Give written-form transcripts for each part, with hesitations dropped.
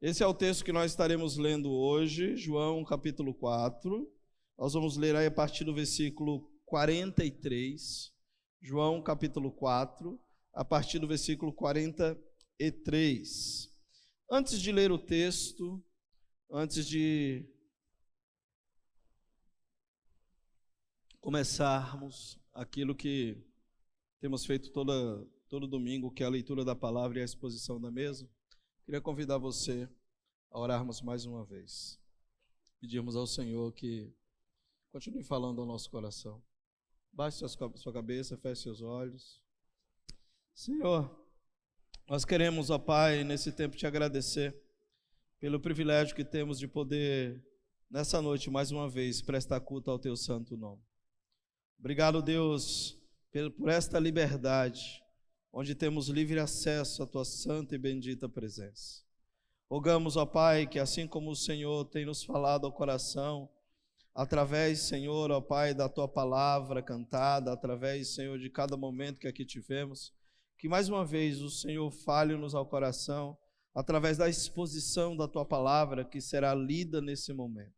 Esse é o texto que nós estaremos lendo hoje, João capítulo 4. Nós vamos ler aí a partir do versículo 43. João capítulo 4, a partir do versículo 43. Antes de ler o texto, antes de começarmos aquilo que temos feito todo domingo, que é a leitura da palavra e a exposição da mesa, queria convidar você a orarmos mais uma vez. Pedirmos ao Senhor que continue falando ao nosso coração. Baixe sua cabeça, feche seus olhos. Senhor, nós queremos, ó Pai, nesse tempo te agradecer pelo privilégio que temos de poder, nessa noite, mais uma vez, prestar culto ao teu santo nome. Obrigado, Deus, por esta liberdade, onde temos livre acesso à tua santa e bendita presença. Rogamos, ó Pai, que assim como o Senhor tem nos falado ao coração, através, Senhor, ó Pai, da tua palavra cantada, através, Senhor, de cada momento que aqui tivemos, que mais uma vez o Senhor fale-nos ao coração, através da exposição da tua palavra que será lida nesse momento.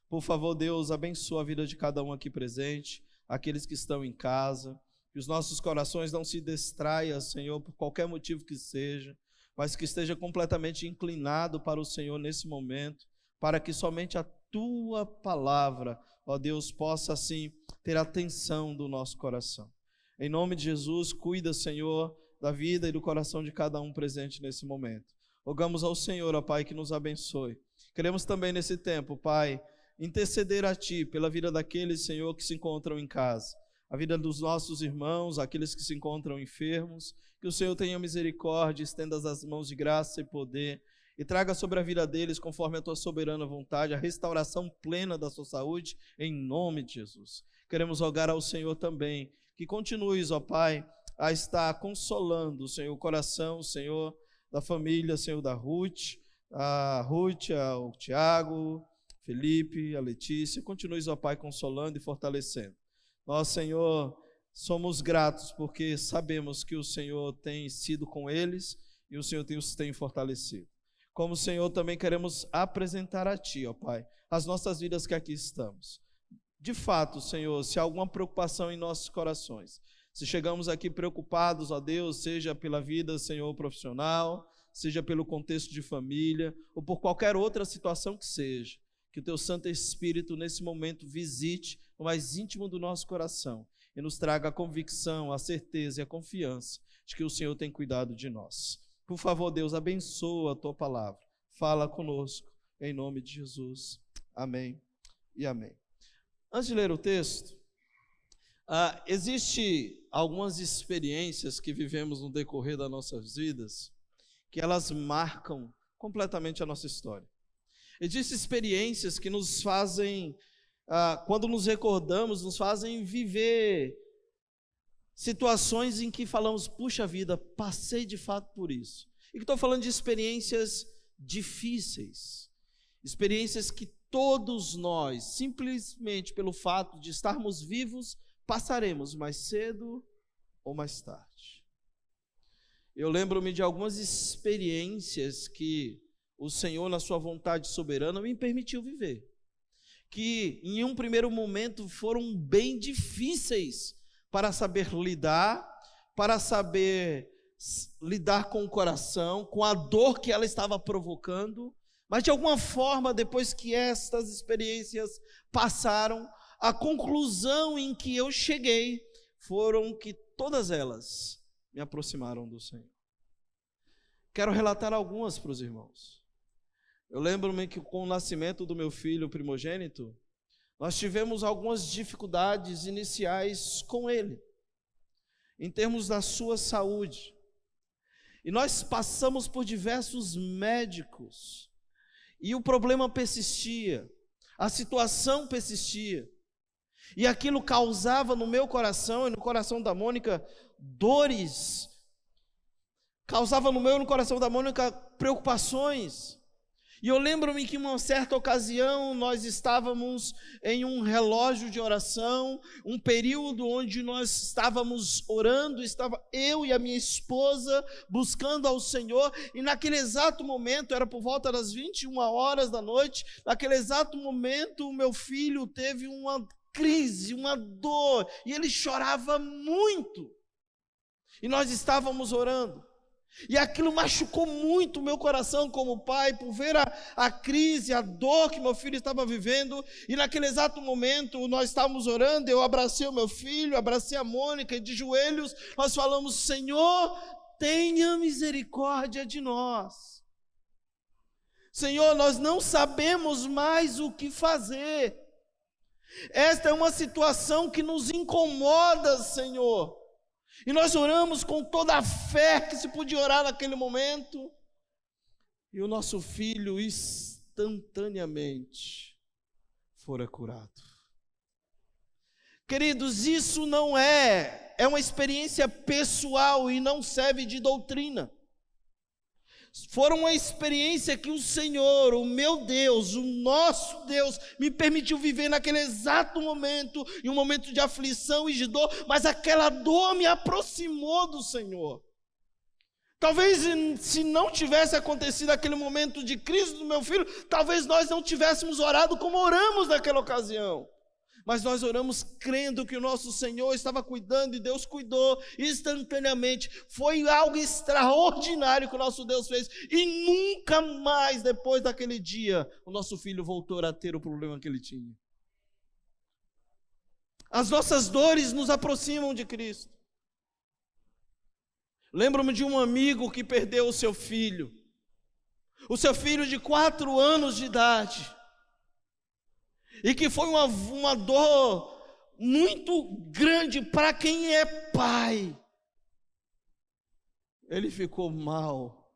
Por favor, Deus, abençoa a vida de cada um aqui presente, aqueles que estão em casa, que os nossos corações não se distraiam, Senhor, por qualquer motivo que seja, mas que esteja completamente inclinado para o Senhor nesse momento, para que somente a tua palavra, ó Deus, possa assim ter atenção do nosso coração. Em nome de Jesus, cuida, Senhor, da vida e do coração de cada um presente nesse momento. Rogamos ao Senhor, ó Pai, que nos abençoe. Queremos também nesse tempo, Pai, interceder a Ti pela vida daqueles, Senhor, que se encontram em casa, a vida dos nossos irmãos, aqueles que se encontram enfermos, que o Senhor tenha misericórdia, estenda as mãos de graça e poder e traga sobre a vida deles, conforme a Tua soberana vontade, a restauração plena da sua saúde, em nome de Jesus. Queremos rogar ao Senhor também, que continues, ó Pai, a estar consolando, Senhor, o coração, Senhor, da família, Senhor, da Ruth, o Tiago, Felipe, a Letícia. Continues, ó Pai, consolando e fortalecendo. Nós, Senhor, somos gratos porque sabemos que o Senhor tem sido com eles e o Senhor os tem fortalecido. Como, Senhor, também queremos apresentar a Ti, ó Pai, as nossas vidas que aqui estamos. De fato, Senhor, se há alguma preocupação em nossos corações, se chegamos aqui preocupados, ó Deus, seja pela vida, Senhor, profissional, seja pelo contexto de família, ou por qualquer outra situação que seja, que o Teu Santo Espírito, nesse momento, visite o mais íntimo do nosso coração e nos traga a convicção, a certeza e a confiança de que o Senhor tem cuidado de nós. Por favor, Deus, abençoa a Tua palavra. Fala conosco, em nome de Jesus. Amém e amém. Antes de ler o texto, existe algumas experiências que vivemos no decorrer das nossas vidas, que elas marcam completamente a nossa história. Existem experiências que nos fazem, quando nos recordamos, nos fazem viver situações em que falamos, puxa vida, passei de fato por isso. E que estou falando de experiências difíceis, experiências que todos nós, simplesmente pelo fato de estarmos vivos, passaremos mais cedo ou mais tarde. Eu lembro-me de algumas experiências que o Senhor, na sua vontade soberana, me permitiu viver, que em um primeiro momento foram bem difíceis para saber lidar com o coração, com a dor que ela estava provocando, mas de alguma forma, depois que estas experiências passaram, a conclusão em que eu cheguei foram que todas elas me aproximaram do Senhor. Quero relatar algumas para os irmãos. Eu lembro-me que com o nascimento do meu filho primogênito, nós tivemos algumas dificuldades iniciais com ele, em termos da sua saúde. E nós passamos por diversos médicos, e o problema persistia, a situação persistia. E aquilo causava no meu coração e no coração da Mônica dores, causava no meu e no coração da Mônica preocupações. E eu lembro-me que em uma certa ocasião nós estávamos em um relógio de oração, um período onde nós estávamos orando, estava eu e a minha esposa buscando ao Senhor, e naquele exato momento, era por volta das 21 horas da noite, naquele exato momento o meu filho teve uma crise, uma dor, e ele chorava muito, e nós estávamos orando. E aquilo machucou muito o meu coração como pai, por ver a crise, a dor que meu filho estava vivendo. E naquele exato momento, nós estávamos orando, eu abracei o meu filho, abracei a Mônica, e de joelhos nós falamos: Senhor, tenha misericórdia de nós. Senhor, nós não sabemos mais o que fazer. Esta é uma situação que nos incomoda, Senhor. E nós oramos com toda a fé que se podia orar naquele momento. E o nosso filho instantaneamente fora curado. Queridos, isso não é uma experiência pessoal e não serve de doutrina. Foi uma experiência que o Senhor, o meu Deus, o nosso Deus, me permitiu viver naquele exato momento, em um momento de aflição e de dor, mas aquela dor me aproximou do Senhor. Talvez se não tivesse acontecido aquele momento de crise do meu filho, talvez nós não tivéssemos orado como oramos naquela ocasião. Mas nós oramos crendo que o nosso Senhor estava cuidando, e Deus cuidou instantaneamente. Foi algo extraordinário que o nosso Deus fez, e nunca mais depois daquele dia o nosso filho voltou a ter o problema que ele tinha. As nossas dores nos aproximam de Cristo. Lembro-me de um amigo que perdeu o seu filho de 4 anos de idade, e que foi uma dor muito grande para quem é pai. Ele ficou mal,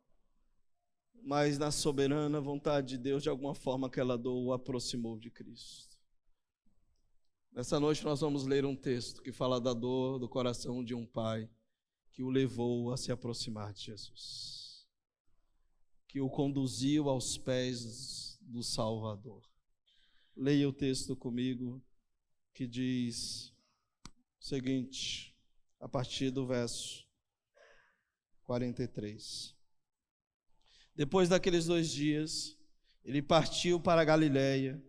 mas na soberana vontade de Deus, de alguma forma aquela dor o aproximou de Cristo. Nessa noite nós vamos ler um texto que fala da dor do coração de um pai que o levou a se aproximar de Jesus, que o conduziu aos pés do Salvador. Leia o texto comigo, que diz o seguinte, a partir do verso 43. Depois daqueles 2 dias, ele partiu para a Galiléia.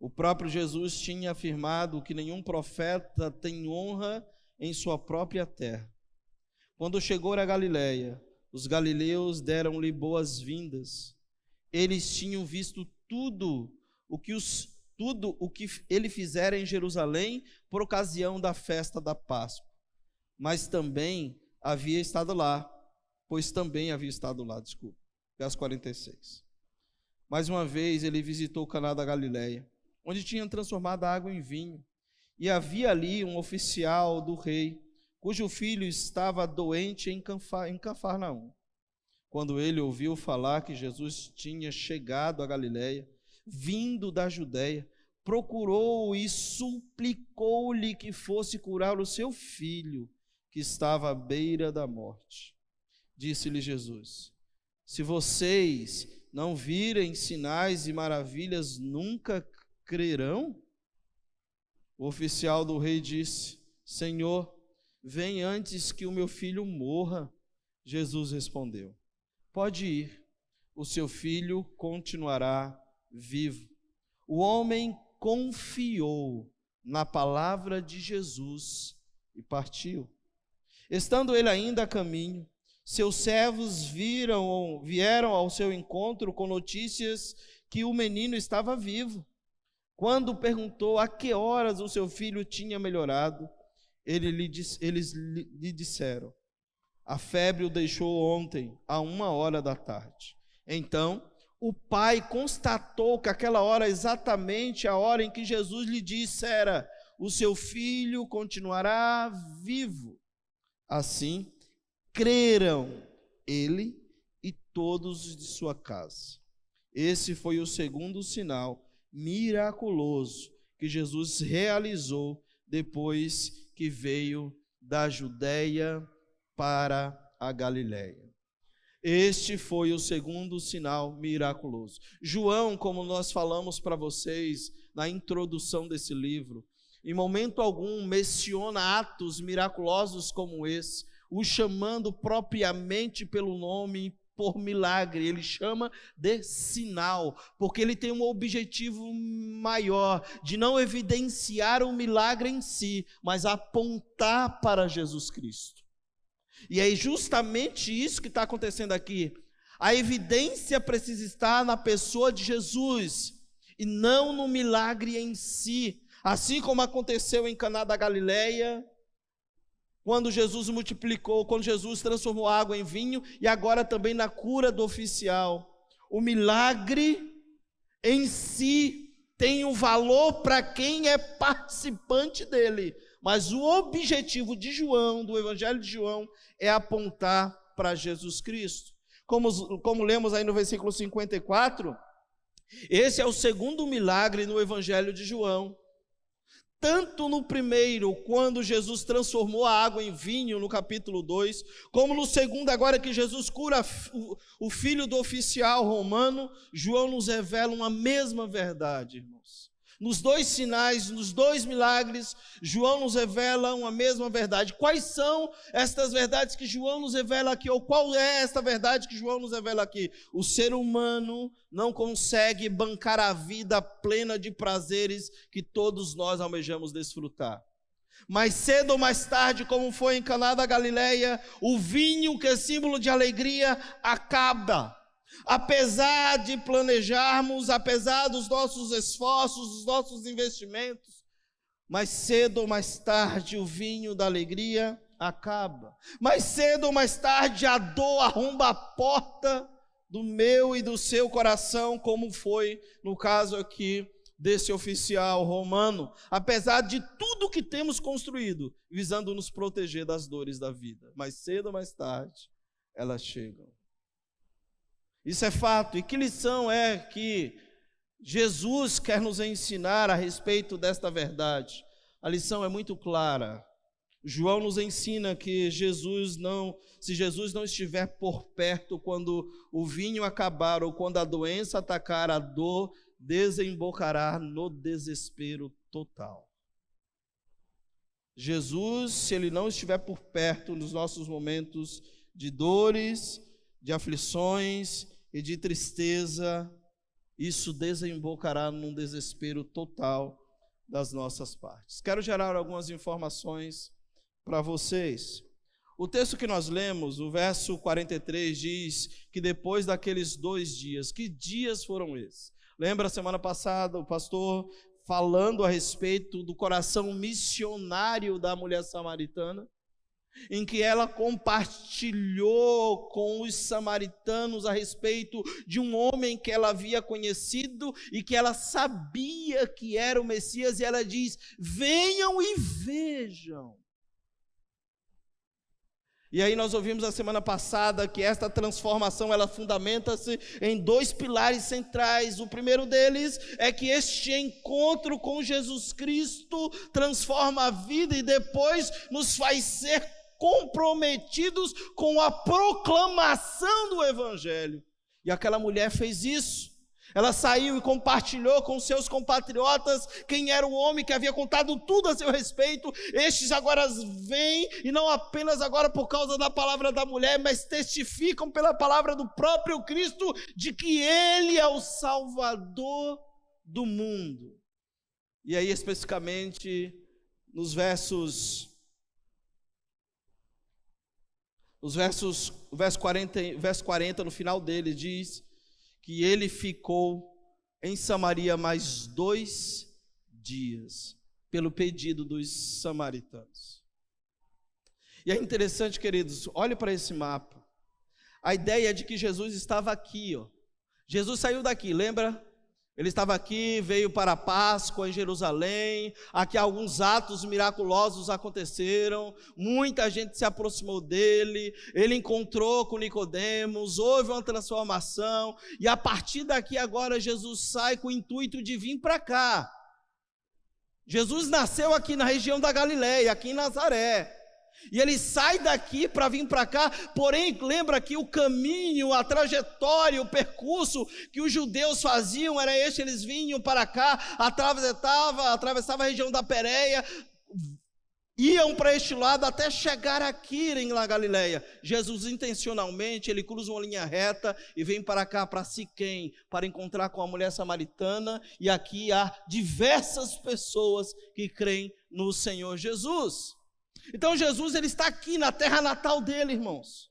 O próprio Jesus tinha afirmado que nenhum profeta tem honra em sua própria terra. Quando chegou a Galiléia, os galileus deram-lhe boas-vindas. Eles tinham visto tudo o que ele fizera em Jerusalém por ocasião da festa da Páscoa, mas também havia estado lá, verso 46. Mais uma vez ele visitou Caná da Galileia, onde tinham transformado a água em vinho, e havia ali um oficial do rei, cujo filho estava doente em Cafarnaum. Quando ele ouviu falar que Jesus tinha chegado a Galileia, vindo da Judeia, procurou e suplicou-lhe que fosse curar o seu filho, que estava à beira da morte. Disse-lhe Jesus: se vocês não virem sinais e maravilhas, nunca crerão? O oficial do rei disse: Senhor, vem antes que o meu filho morra. Jesus respondeu: pode ir, o seu filho continuará vivo. O homem confiou na palavra de Jesus e partiu. Estando ele ainda a caminho, seus servos vieram ao seu encontro com notícias que o menino estava vivo. Quando perguntou a que horas o seu filho tinha melhorado, eles lhe disseram: a febre o deixou ontem, à 1h da tarde. Então, o pai constatou que aquela hora é exatamente a hora em que Jesus lhe dissera: o seu filho continuará vivo. Assim, creram ele e todos de sua casa. Esse foi o segundo sinal miraculoso que Jesus realizou depois que veio da Judeia para a Galiléia. Este foi o segundo sinal miraculoso. João, como nós falamos para vocês na introdução desse livro, em momento algum menciona atos miraculosos como esse, o chamando propriamente pelo nome, por milagre. Ele chama de sinal, porque ele tem um objetivo maior, de não evidenciar o milagre em si, mas apontar para Jesus Cristo. E é justamente isso que está acontecendo aqui. A evidência precisa estar na pessoa de Jesus, e não no milagre em si. Assim como aconteceu em Caná da Galileia, quando Jesus multiplicou, quando Jesus transformou água em vinho, e agora também na cura do oficial. O milagre em si tem um valor para quem é participante dele, mas o objetivo de João, do Evangelho de João, é apontar para Jesus Cristo. Como lemos aí no versículo 54, esse é o segundo milagre no Evangelho de João. Tanto no primeiro, quando Jesus transformou a água em vinho, no capítulo 2, como no segundo, agora que Jesus cura o filho do oficial romano, João nos revela uma mesma verdade, irmãos. Nos dois sinais, nos dois milagres, João nos revela uma mesma verdade. Quais são estas verdades que João nos revela aqui? Ou qual é esta verdade que João nos revela aqui? O ser humano não consegue bancar a vida plena de prazeres que todos nós almejamos desfrutar. Mais cedo ou mais tarde, como foi em Caná da Galileia, o vinho, que é símbolo de alegria, acaba. Apesar de planejarmos, apesar dos nossos esforços, dos nossos investimentos, mais cedo ou mais tarde o vinho da alegria acaba. Mais cedo ou mais tarde a dor arromba a porta do meu e do seu coração, como foi no caso aqui desse oficial romano. Apesar de tudo que temos construído, visando nos proteger das dores da vida, mais cedo ou mais tarde elas chegam. Isso é fato. E que lição é que Jesus quer nos ensinar a respeito desta verdade? A lição é muito clara. João nos ensina que se Jesus não estiver por perto quando o vinho acabar ou quando a doença atacar, a dor desembocará no desespero total. Jesus, se ele não estiver por perto nos nossos momentos de dores, de aflições e de tristeza, isso desembocará num desespero total das nossas partes. Quero gerar algumas informações para vocês. O texto que nós lemos, o verso 43, diz que depois daqueles 2 dias, que dias foram esses? Lembra a semana passada o pastor falando a respeito do coração missionário da mulher samaritana, em que ela compartilhou com os samaritanos a respeito de um homem que ela havia conhecido e que ela sabia que era o Messias, e ela diz: venham e vejam. E aí nós ouvimos a semana passada que esta transformação, ela fundamenta-se em 2 pilares centrais. O primeiro deles é que este encontro com Jesus Cristo transforma a vida e depois nos faz ser comprometidos com a proclamação do Evangelho. E aquela mulher fez isso. Ela saiu e compartilhou com seus compatriotas quem era o homem que havia contado tudo a seu respeito. Estes agora vêm, e não apenas agora por causa da palavra da mulher, mas testificam pela palavra do próprio Cristo de que Ele é o Salvador do mundo. E aí especificamente nos verso 40, no final dele, diz que ele ficou em Samaria mais 2 dias, pelo pedido dos samaritanos. E é interessante, queridos, olhe para esse mapa. A ideia é de que Jesus estava aqui, ó. Jesus saiu daqui, lembra? Ele estava aqui, veio para a Páscoa em Jerusalém, aqui alguns atos miraculosos aconteceram, muita gente se aproximou dele, ele encontrou com Nicodemos, houve uma transformação, e a partir daqui agora Jesus sai com o intuito de vir para cá. Jesus nasceu aqui na região da Galileia, aqui em Nazaré, E ele sai daqui para vir para cá, porém lembra que o caminho, a trajetória, o percurso que os judeus faziam era este: eles vinham para cá, atravessavam a região da Pérea, iam para este lado até chegar aqui na Galileia. Jesus intencionalmente, ele cruza uma linha reta e vem para cá, para Siquém, para encontrar com a mulher samaritana, e aqui há diversas pessoas que creem no Senhor Jesus. Então Jesus, ele está aqui na terra natal dele, irmãos.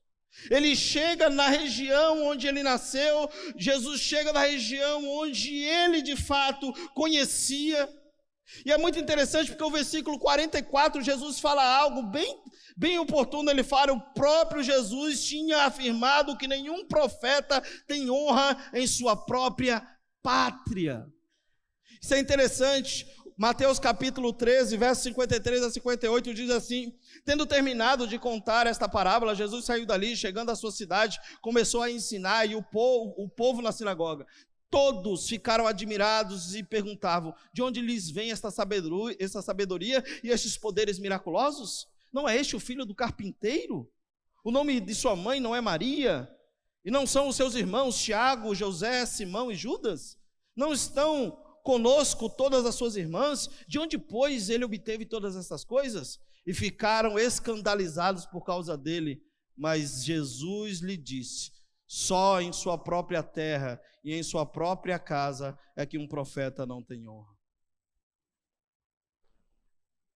Ele chega na região onde ele nasceu, Jesus chega na região onde ele de fato conhecia. E é muito interessante porque o versículo 44, Jesus fala algo bem oportuno. Ele fala: o próprio Jesus tinha afirmado que nenhum profeta tem honra em sua própria pátria. Isso é interessante. Mateus capítulo 13, versos 53 a 58 diz assim: tendo terminado de contar esta parábola, Jesus saiu dali, chegando à sua cidade, começou a ensinar, e o povo na sinagoga, todos ficaram admirados e perguntavam: de onde lhes vem esta sabedoria e estes poderes miraculosos? Não é este o filho do carpinteiro? O nome de sua mãe não é Maria? E não são os seus irmãos Tiago, José, Simão e Judas? Não estão conosco todas as suas irmãs? De onde, pois, ele obteve todas essas coisas? E ficaram escandalizados por causa dele. Mas Jesus lhe disse: só em sua própria terra e em sua própria casa é que um profeta não tem honra.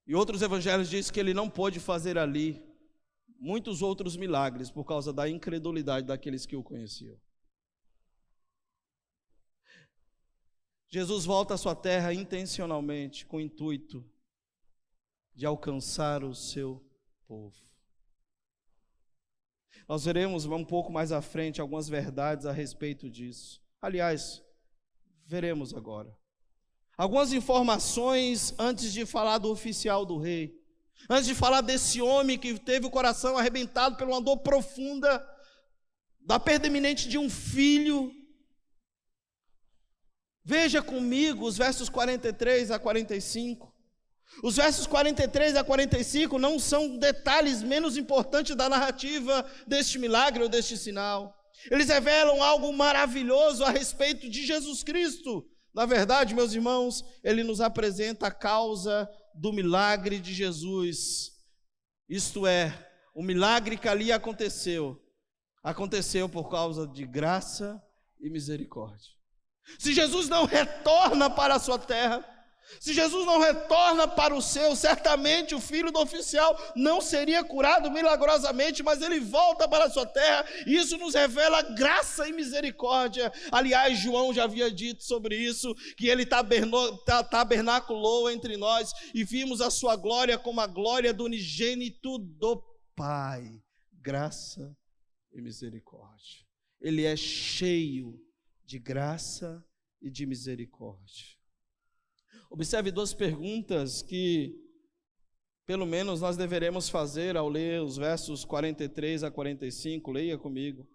E outros evangelhos dizem que ele não pôde fazer ali muitos outros milagres por causa da incredulidade daqueles que o conheciam. Jesus volta à sua terra intencionalmente, com o intuito de alcançar o seu povo. Nós veremos um pouco mais à frente algumas verdades a respeito disso. Aliás, veremos agora algumas informações antes de falar do oficial do rei, antes de falar desse homem que teve o coração arrebentado por uma dor profunda, da perda iminente de um filho. Veja comigo os versos 43 a 45. Os versos 43 a 45 não são detalhes menos importantes da narrativa deste milagre ou deste sinal. Eles revelam algo maravilhoso a respeito de Jesus Cristo. Na verdade, meus irmãos, ele nos apresenta a causa do milagre de Jesus. Isto é, o milagre que ali aconteceu por causa de graça e misericórdia. Se Jesus não retorna para a sua terra, se Jesus não retorna para o seu, certamente o filho do oficial não seria curado milagrosamente, mas ele volta para a sua terra, e isso nos revela graça e misericórdia. Aliás, João já havia dito sobre isso, que ele tabernaculou entre nós, e vimos a sua glória como a glória do unigênito do Pai. Graça e misericórdia. Ele é cheio de graça e de misericórdia. Observe duas perguntas que, pelo menos, nós deveremos fazer ao ler os versos 43 a 45. Leia comigo.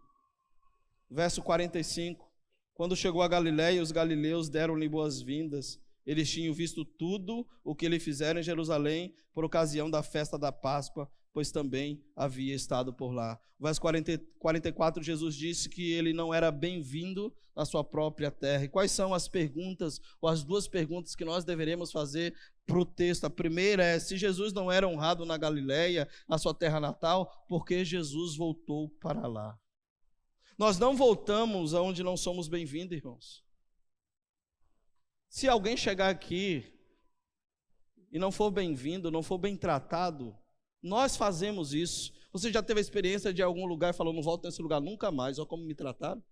Verso 45. Quando chegou a Galiléia, os galileus deram-lhe boas-vindas. Eles tinham visto tudo o que ele fizera em Jerusalém por ocasião da festa da Páscoa, pois também havia estado por lá. Verso 44, Jesus disse que ele não era bem-vindo na sua própria terra. E quais são as perguntas, ou as duas perguntas que nós deveremos fazer para o texto? A primeira é: se Jesus não era honrado na Galileia, na sua terra natal, por que Jesus voltou para lá? Nós não voltamos aonde não somos bem-vindos, irmãos. Se alguém chegar aqui e não for bem-vindo, não for bem tratado, nós fazemos isso. Você já teve a experiência de algum lugar e falou: não volto nesse lugar nunca mais, olha como me trataram?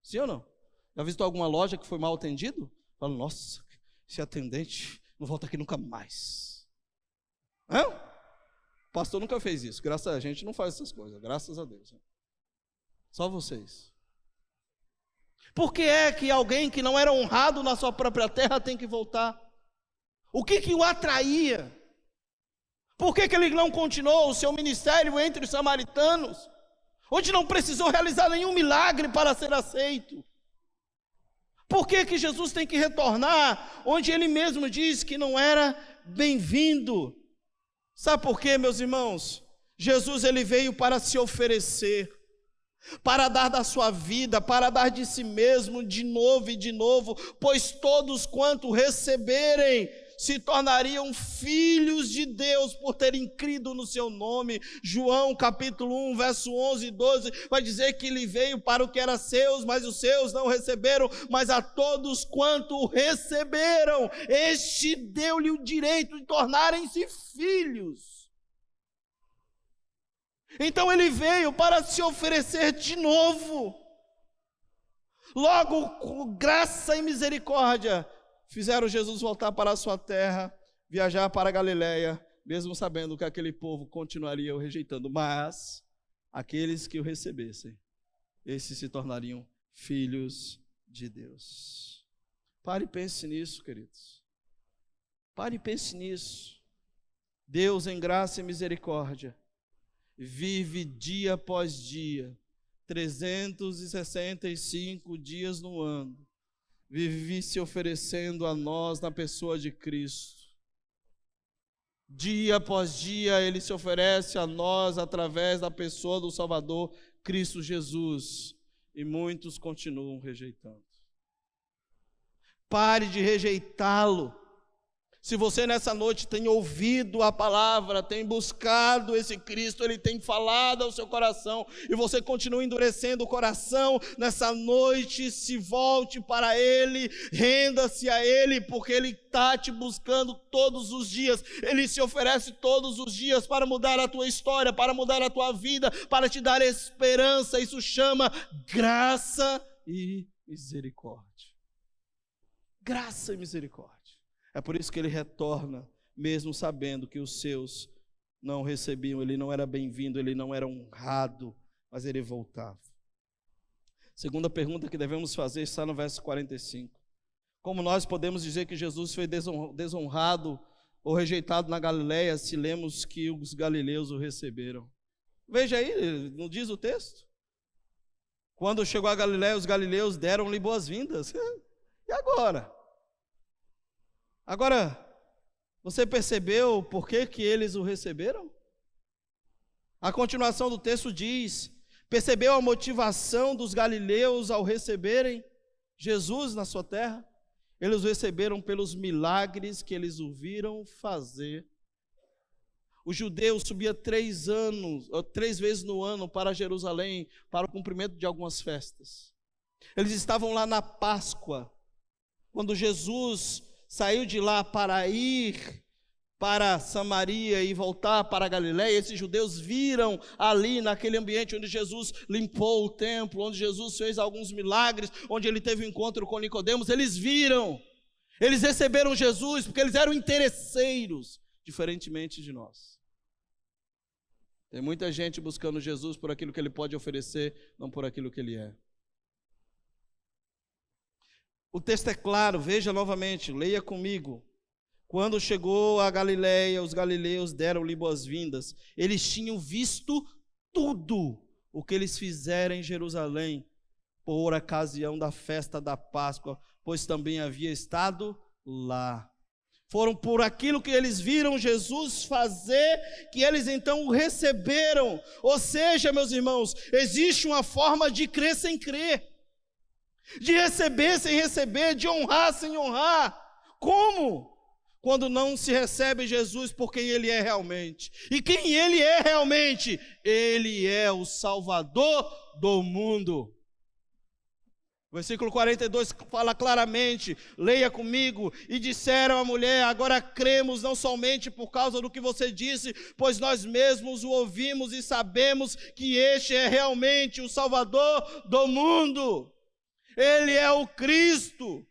Sim ou não? Já visitou alguma loja que foi mal atendido? Fala: nossa, esse atendente não volta aqui nunca mais. Hã? O pastor nunca fez isso. Graças a gente não faz essas coisas, graças a Deus. Só vocês. Por que é que alguém que não era honrado na sua própria terra tem que voltar? O que o atraía? Por que ele não continuou o seu ministério entre os samaritanos, onde não precisou realizar nenhum milagre para ser aceito? Por que Jesus tem que retornar onde ele mesmo diz que não era bem-vindo? Sabe por quê, meus irmãos? Jesus, ele veio para se oferecer, para dar da sua vida, para dar de si mesmo de novo e de novo, pois todos quanto receberem se tornariam filhos de Deus por terem crido no seu nome. João capítulo 1, verso 11 e 12, vai dizer que ele veio para o que era seus, mas os seus não receberam, mas a todos quanto o receberam, este deu-lhe o direito de tornarem-se filhos. Então ele veio para se oferecer de novo. Logo, graça e misericórdia fizeram Jesus voltar para a sua terra, viajar para a Galileia, mesmo sabendo que aquele povo continuaria o rejeitando, mas aqueles que o recebessem, esses se tornariam filhos de Deus. Pare e pense nisso, queridos. Pare e pense nisso. Deus, em graça e misericórdia, vive dia após dia, 365 dias no ano, vive se oferecendo a nós na pessoa de Cristo. Dia após dia ele se oferece a nós através da pessoa do Salvador, Cristo Jesus, e muitos continuam rejeitando. Pare de rejeitá-lo. Se você nessa noite tem ouvido a palavra, tem buscado esse Cristo, Ele tem falado ao seu coração, e você continua endurecendo o coração, nessa noite se volte para Ele, renda-se a Ele, porque Ele está te buscando todos os dias, Ele se oferece todos os dias para mudar a tua história, para mudar a tua vida, para te dar esperança. Isso chama graça e misericórdia. Graça e misericórdia. É por isso que ele retorna, mesmo sabendo que os seus não recebiam, ele não era bem-vindo, ele não era honrado, mas ele voltava. Segunda pergunta que devemos fazer está no verso 45. Como nós podemos dizer que Jesus foi desonrado ou rejeitado na Galileia, se lemos que os galileus o receberam? Veja aí, não diz o texto? Quando chegou a Galileia, os galileus deram-lhe boas-vindas. E agora? Agora, você percebeu por que eles o receberam? A continuação do texto diz: percebeu a motivação dos galileus ao receberem Jesus na sua terra? Eles o receberam pelos milagres que eles o viram fazer. Os judeus subiam 3 vezes no ano para Jerusalém, para o cumprimento de algumas festas. Eles estavam lá na Páscoa, quando Jesus saiu de lá para ir para Samaria e voltar para a Galileia. Esses judeus viram ali naquele ambiente onde Jesus limpou o templo, onde Jesus fez alguns milagres, onde ele teve um encontro com Nicodemos. Eles viram, eles receberam Jesus porque eles eram interesseiros, diferentemente de nós. Tem muita gente buscando Jesus por aquilo que ele pode oferecer, não por aquilo que ele é. O texto é claro, veja novamente, leia comigo. Quando chegou a Galileia, os galileus deram-lhe boas-vindas. Eles tinham visto tudo o que eles fizeram em Jerusalém, por ocasião da festa da Páscoa, pois também havia estado lá. Foram por aquilo que eles viram Jesus fazer, que eles então o receberam. Ou seja, meus irmãos, existe uma forma de crer sem crer, de receber sem receber, de honrar sem honrar. Como? Quando não se recebe Jesus por quem Ele é realmente. E quem Ele é realmente? Ele é o Salvador do mundo. O versículo 42 fala claramente, leia comigo: e disseram à mulher: agora cremos não somente por causa do que você disse, pois nós mesmos o ouvimos e sabemos que este é realmente o Salvador do mundo. Ele é o Cristo,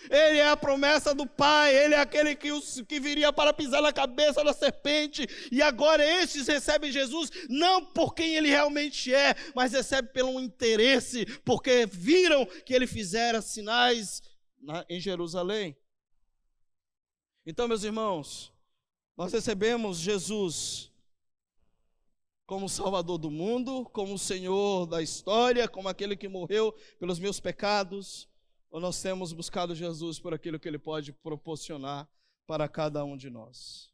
Ele é a promessa do Pai, Ele é aquele que viria para pisar na cabeça da serpente, e agora estes recebem Jesus, não por quem Ele realmente é, mas recebem pelo interesse, porque viram que Ele fizera sinais em Jerusalém. Então, meus irmãos, nós recebemos Jesus como Salvador do mundo, como o Senhor da história, como aquele que morreu pelos meus pecados, ou nós temos buscado Jesus por aquilo que Ele pode proporcionar para cada um de nós?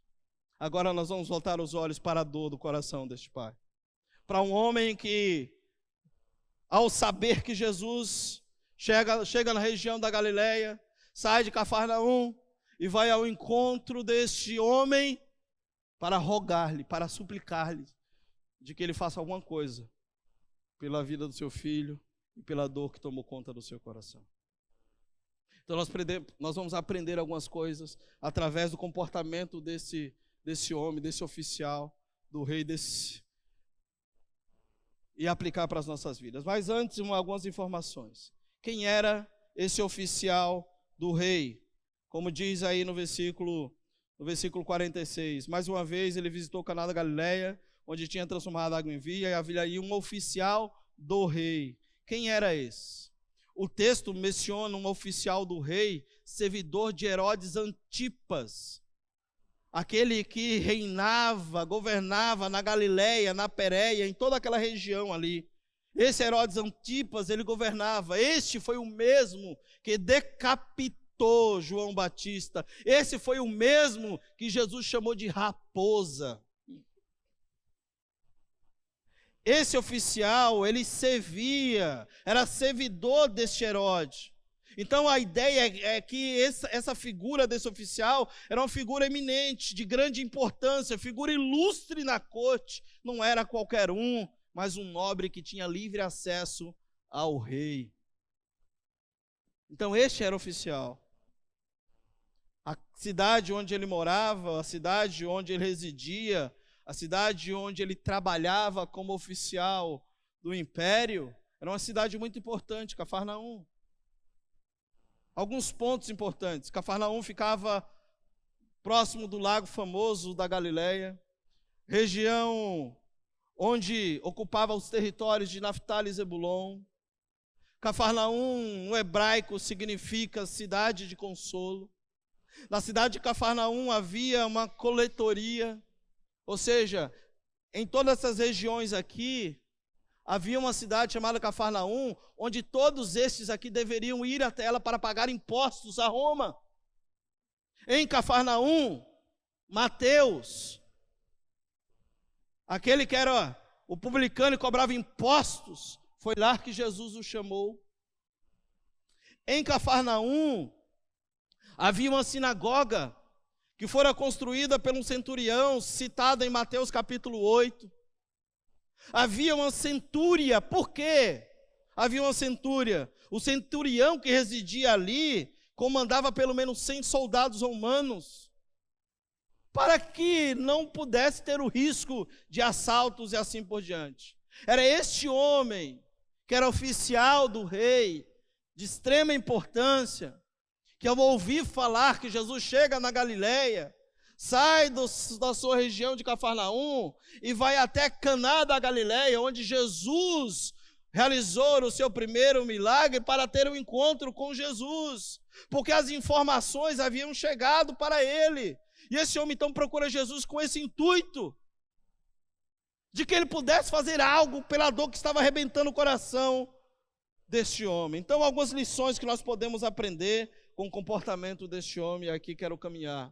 Agora nós vamos voltar os olhos para a dor do coração deste pai. Para um homem que, ao saber que Jesus chega na região da Galileia, sai de Cafarnaum e vai ao encontro deste homem para rogar-lhe, para suplicar-lhe de que ele faça alguma coisa pela vida do seu filho e pela dor que tomou conta do seu coração. Então nós vamos aprender algumas coisas através do comportamento desse homem, desse oficial, do rei, e aplicar para as nossas vidas. Mas antes, algumas informações. Quem era esse oficial do rei? Como diz aí no versículo 46. Mais uma vez ele visitou Caná da Galileia, onde tinha transformado a água em vinho, e havia aí um oficial do rei. Quem era esse? O texto menciona um oficial do rei, servidor de Herodes Antipas, aquele que reinava, governava na Galileia, na Pérea, em toda aquela região ali. Esse Herodes Antipas, ele governava. Este foi o mesmo que decapitou João Batista. Esse foi o mesmo que Jesus chamou de raposa. Esse oficial, ele servia, era servidor deste Herodes. Então a ideia é que essa figura desse oficial era uma figura eminente, de grande importância, figura ilustre na corte. Não era qualquer um, mas um nobre que tinha livre acesso ao rei. Então este era o oficial. A cidade onde ele morava, a cidade onde ele residia, a cidade onde ele trabalhava como oficial do império, era uma cidade muito importante, Cafarnaum. Alguns pontos importantes. Cafarnaum ficava próximo do lago famoso da Galileia, região onde ocupava os territórios de Naftali e Zebulon. Cafarnaum, no hebraico, significa cidade de consolo. Na cidade de Cafarnaum havia uma coletoria, ou seja, em todas essas regiões aqui, havia uma cidade chamada Cafarnaum, onde todos estes aqui deveriam ir até ela para pagar impostos a Roma. Em Cafarnaum, Mateus, aquele que era o publicano e cobrava impostos, foi lá que Jesus o chamou. Em Cafarnaum, havia uma sinagoga que fora construída por um centurião, citada em Mateus capítulo 8. Havia uma centúria. Por quê? Havia uma centúria. O centurião que residia ali comandava pelo menos 100 soldados romanos, para que não pudesse ter o risco de assaltos e assim por diante. Era este homem, que era oficial do rei, de extrema importância, que ao ouvir falar que Jesus chega na Galileia, sai da sua região de Cafarnaum e vai até Caná da Galileia, onde Jesus realizou o seu primeiro milagre para ter um encontro com Jesus, porque as informações haviam chegado para ele. E esse homem então procura Jesus com esse intuito, de que ele pudesse fazer algo pela dor que estava arrebentando o coração deste homem. Então, algumas lições que nós podemos aprender com o comportamento deste homem, aqui quero caminhar.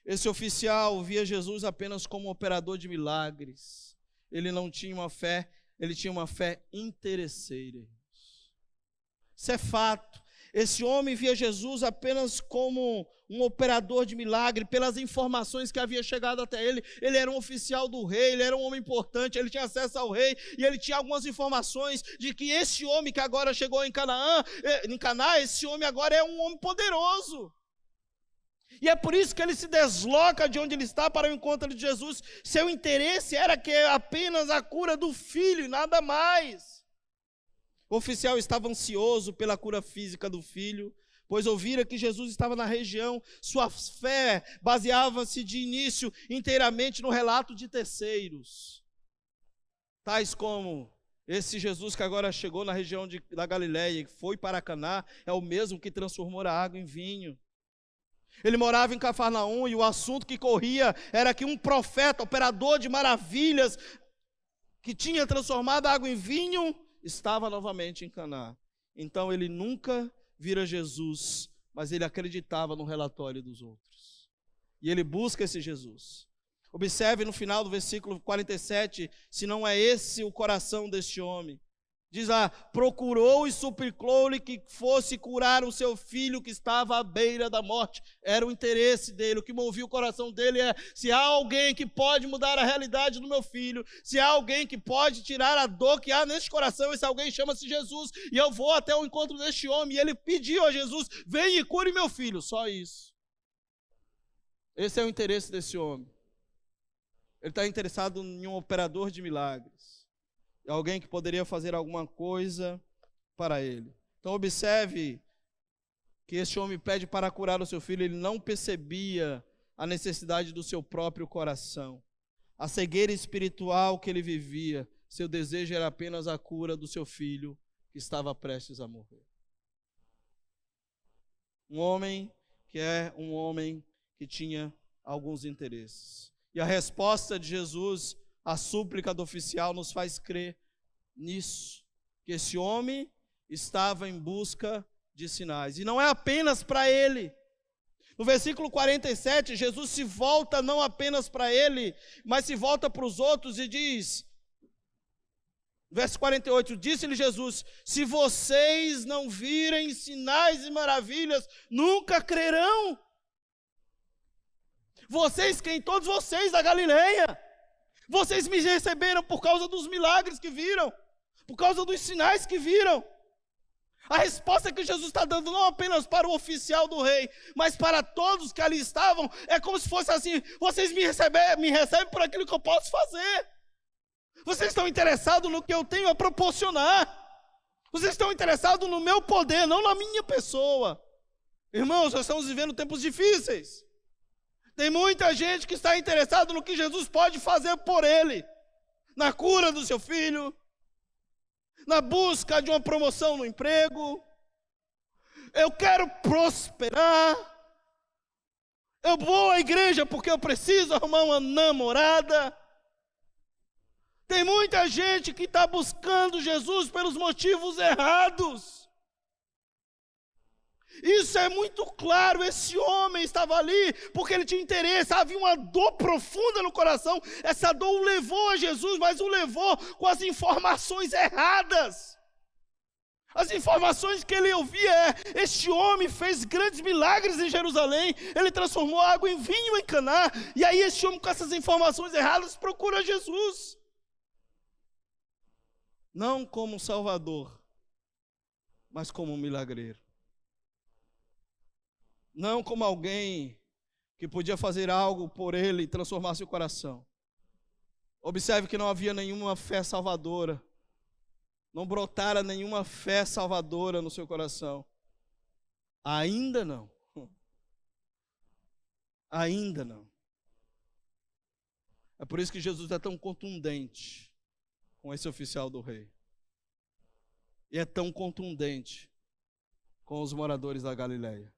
Esse oficial via Jesus apenas como um operador de milagres. Ele não tinha uma fé, ele tinha uma fé interesseira. Isso é fato. Esse homem via Jesus apenas como um operador de milagre, pelas informações que havia chegado até ele. Ele era um oficial do rei, ele era um homem importante, ele tinha acesso ao rei, e ele tinha algumas informações de que esse homem que agora chegou em Caná, esse homem agora é um homem poderoso. E é por isso que ele se desloca de onde ele está para o encontro de Jesus. Seu interesse era que apenas a cura do filho e nada mais. O oficial estava ansioso pela cura física do filho, pois ouvira que Jesus estava na região. Sua fé baseava-se de início inteiramente no relato de terceiros, tais como esse Jesus que agora chegou na região da Galileia e foi para Caná, é o mesmo que transformou a água em vinho. Ele morava em Cafarnaum e o assunto que corria era que um profeta, operador de maravilhas, que tinha transformado a água em vinho, estava novamente em Caná. Então ele nunca vira Jesus, mas ele acreditava no relatório dos outros. E ele busca esse Jesus. Observe no final do versículo 47, se não é esse o coração deste homem. Diz lá, procurou e suplicou-lhe que fosse curar o seu filho que estava à beira da morte. Era o interesse dele, o que movia o coração dele é, se há alguém que pode mudar a realidade do meu filho, se há alguém que pode tirar a dor que há neste coração, esse alguém chama-se Jesus, e eu vou até o encontro deste homem, e ele pediu a Jesus, vem e cure meu filho, só isso. Esse é o interesse desse homem. Ele está interessado em um operador de milagres. Alguém que poderia fazer alguma coisa para ele. Então observe que este homem pede para curar o seu filho, ele não percebia a necessidade do seu próprio coração. A cegueira espiritual que ele vivia, seu desejo era apenas a cura do seu filho que estava prestes a morrer. Um homem que tinha alguns interesses. E a resposta de Jesus, a súplica do oficial, nos faz crer nisso, que esse homem estava em busca de sinais, e não é apenas para ele. No versículo 47, Jesus se volta não apenas para ele, mas se volta para os outros e diz, verso 48, disse-lhe Jesus, se vocês não virem sinais e maravilhas, nunca crerão. Vocês, quem? Todos vocês da Galileia. Vocês me receberam por causa dos milagres que viram, por causa dos sinais que viram. A resposta que Jesus está dando não apenas para o oficial do rei, mas para todos que ali estavam, é como se fosse assim, vocês me recebem por aquilo que eu posso fazer. Vocês estão interessados no que eu tenho a proporcionar. Vocês estão interessados no meu poder, não na minha pessoa. Irmãos, nós estamos vivendo tempos difíceis. Tem muita gente que está interessada no que Jesus pode fazer por ele, na cura do seu filho, na busca de uma promoção no emprego. Eu quero prosperar. Eu vou à igreja porque eu preciso arrumar uma namorada. Tem muita gente que está buscando Jesus pelos motivos errados. Isso é muito claro, esse homem estava ali porque ele tinha interesse, havia uma dor profunda no coração, essa dor o levou a Jesus, mas o levou com as informações erradas. As informações que ele ouvia este homem fez grandes milagres em Jerusalém, ele transformou a água em vinho em Caná, e aí este homem com essas informações erradas procura Jesus. Não como um salvador, mas como um milagreiro. Não como alguém que podia fazer algo por ele e transformar seu coração. Observe que não havia nenhuma fé salvadora. Não brotara nenhuma fé salvadora no seu coração. Ainda não. Ainda não. É por isso que Jesus é tão contundente com esse oficial do rei. E é tão contundente com os moradores da Galileia.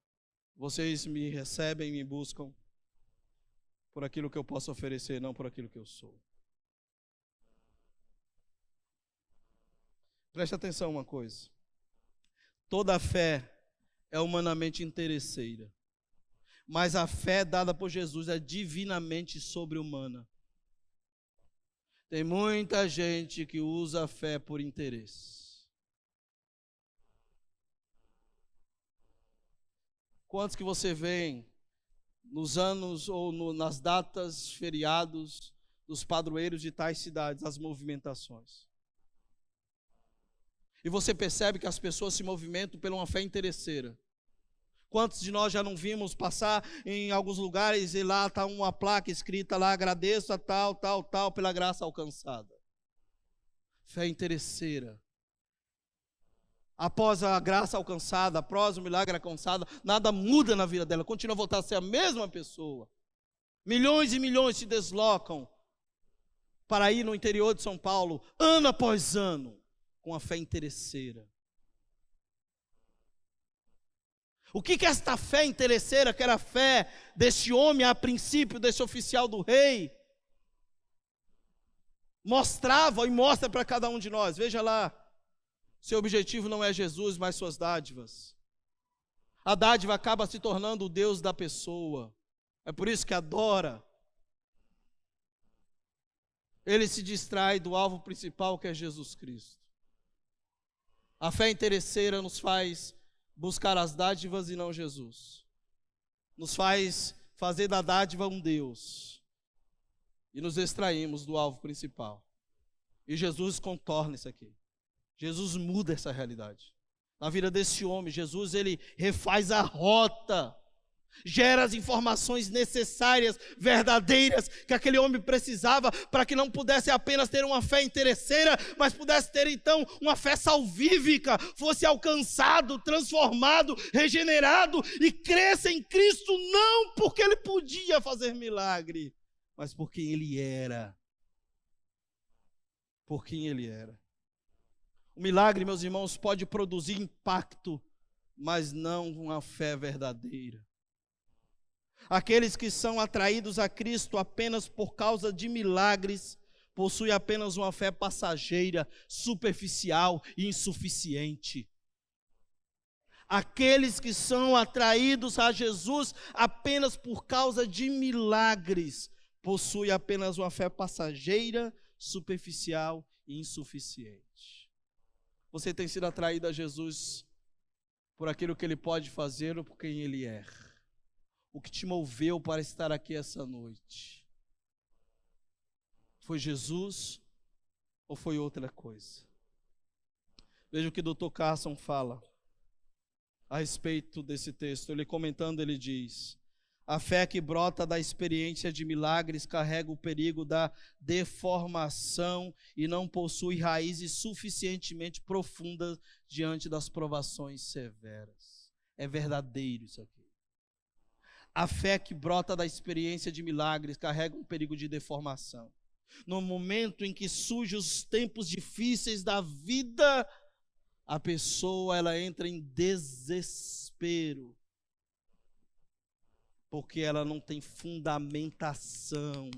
Vocês me recebem, me buscam por aquilo que eu posso oferecer, não por aquilo que eu sou. Preste atenção uma coisa. Toda fé é humanamente interesseira, mas a fé dada por Jesus é divinamente sobre-humana. Tem muita gente que usa a fé por interesse. Quantos que você vê nos anos ou nas datas, feriados dos padroeiros de tais cidades, as movimentações? E você percebe que as pessoas se movimentam por uma fé interesseira. Quantos de nós já não vimos passar em alguns lugares e lá está uma placa escrita lá, agradeço a tal, pela graça alcançada. Fé interesseira. Após a graça alcançada, após o milagre alcançado, nada muda na vida dela, continua a voltar a ser a mesma pessoa. Milhões e milhões se deslocam para ir no interior de São Paulo, ano após ano, com a fé interesseira. O que esta fé interesseira, que era a fé deste homem a princípio, desse oficial do rei, mostrava e mostra para cada um de nós? Veja lá. Seu objetivo não é Jesus, mas suas dádivas. A dádiva acaba se tornando o Deus da pessoa. É por isso que adora. ele se distrai do alvo principal, que é Jesus Cristo. A fé interesseira nos faz buscar as dádivas e não Jesus. Nos faz fazer da dádiva um Deus. E nos extraímos do alvo principal. E Jesus contorna isso aqui. Jesus muda essa realidade. Na vida desse homem, Jesus, ele refaz a rota. Gera as informações necessárias, verdadeiras, que aquele homem precisava, para que não pudesse apenas ter uma fé interesseira, mas pudesse ter então uma fé salvífica, fosse alcançado, transformado, regenerado e cresça em Cristo, não porque ele podia fazer milagre, mas por quem ele era. Por quem ele era. O milagre, meus irmãos, pode produzir impacto, mas não uma fé verdadeira. Aqueles que são atraídos a Cristo apenas por causa de milagres, possuem apenas uma fé passageira, superficial e insuficiente. Aqueles que são atraídos a Jesus apenas por causa de milagres, possuem apenas uma fé passageira, superficial e insuficiente. Você tem sido atraído a Jesus por aquilo que Ele pode fazer ou por quem Ele é? O que te moveu para estar aqui essa noite? Foi Jesus ou foi outra coisa? Veja o que o Dr. Carson fala a respeito desse texto. Ele comentando, ele diz: a fé que brota da experiência de milagres carrega o perigo da deformação e não possui raízes suficientemente profundas diante das provações severas. É verdadeiro isso aqui. A fé que brota da experiência de milagres carrega um perigo de deformação. No momento em que surgem os tempos difíceis da vida, a pessoa ela entra em desespero, porque ela não tem fundamentação.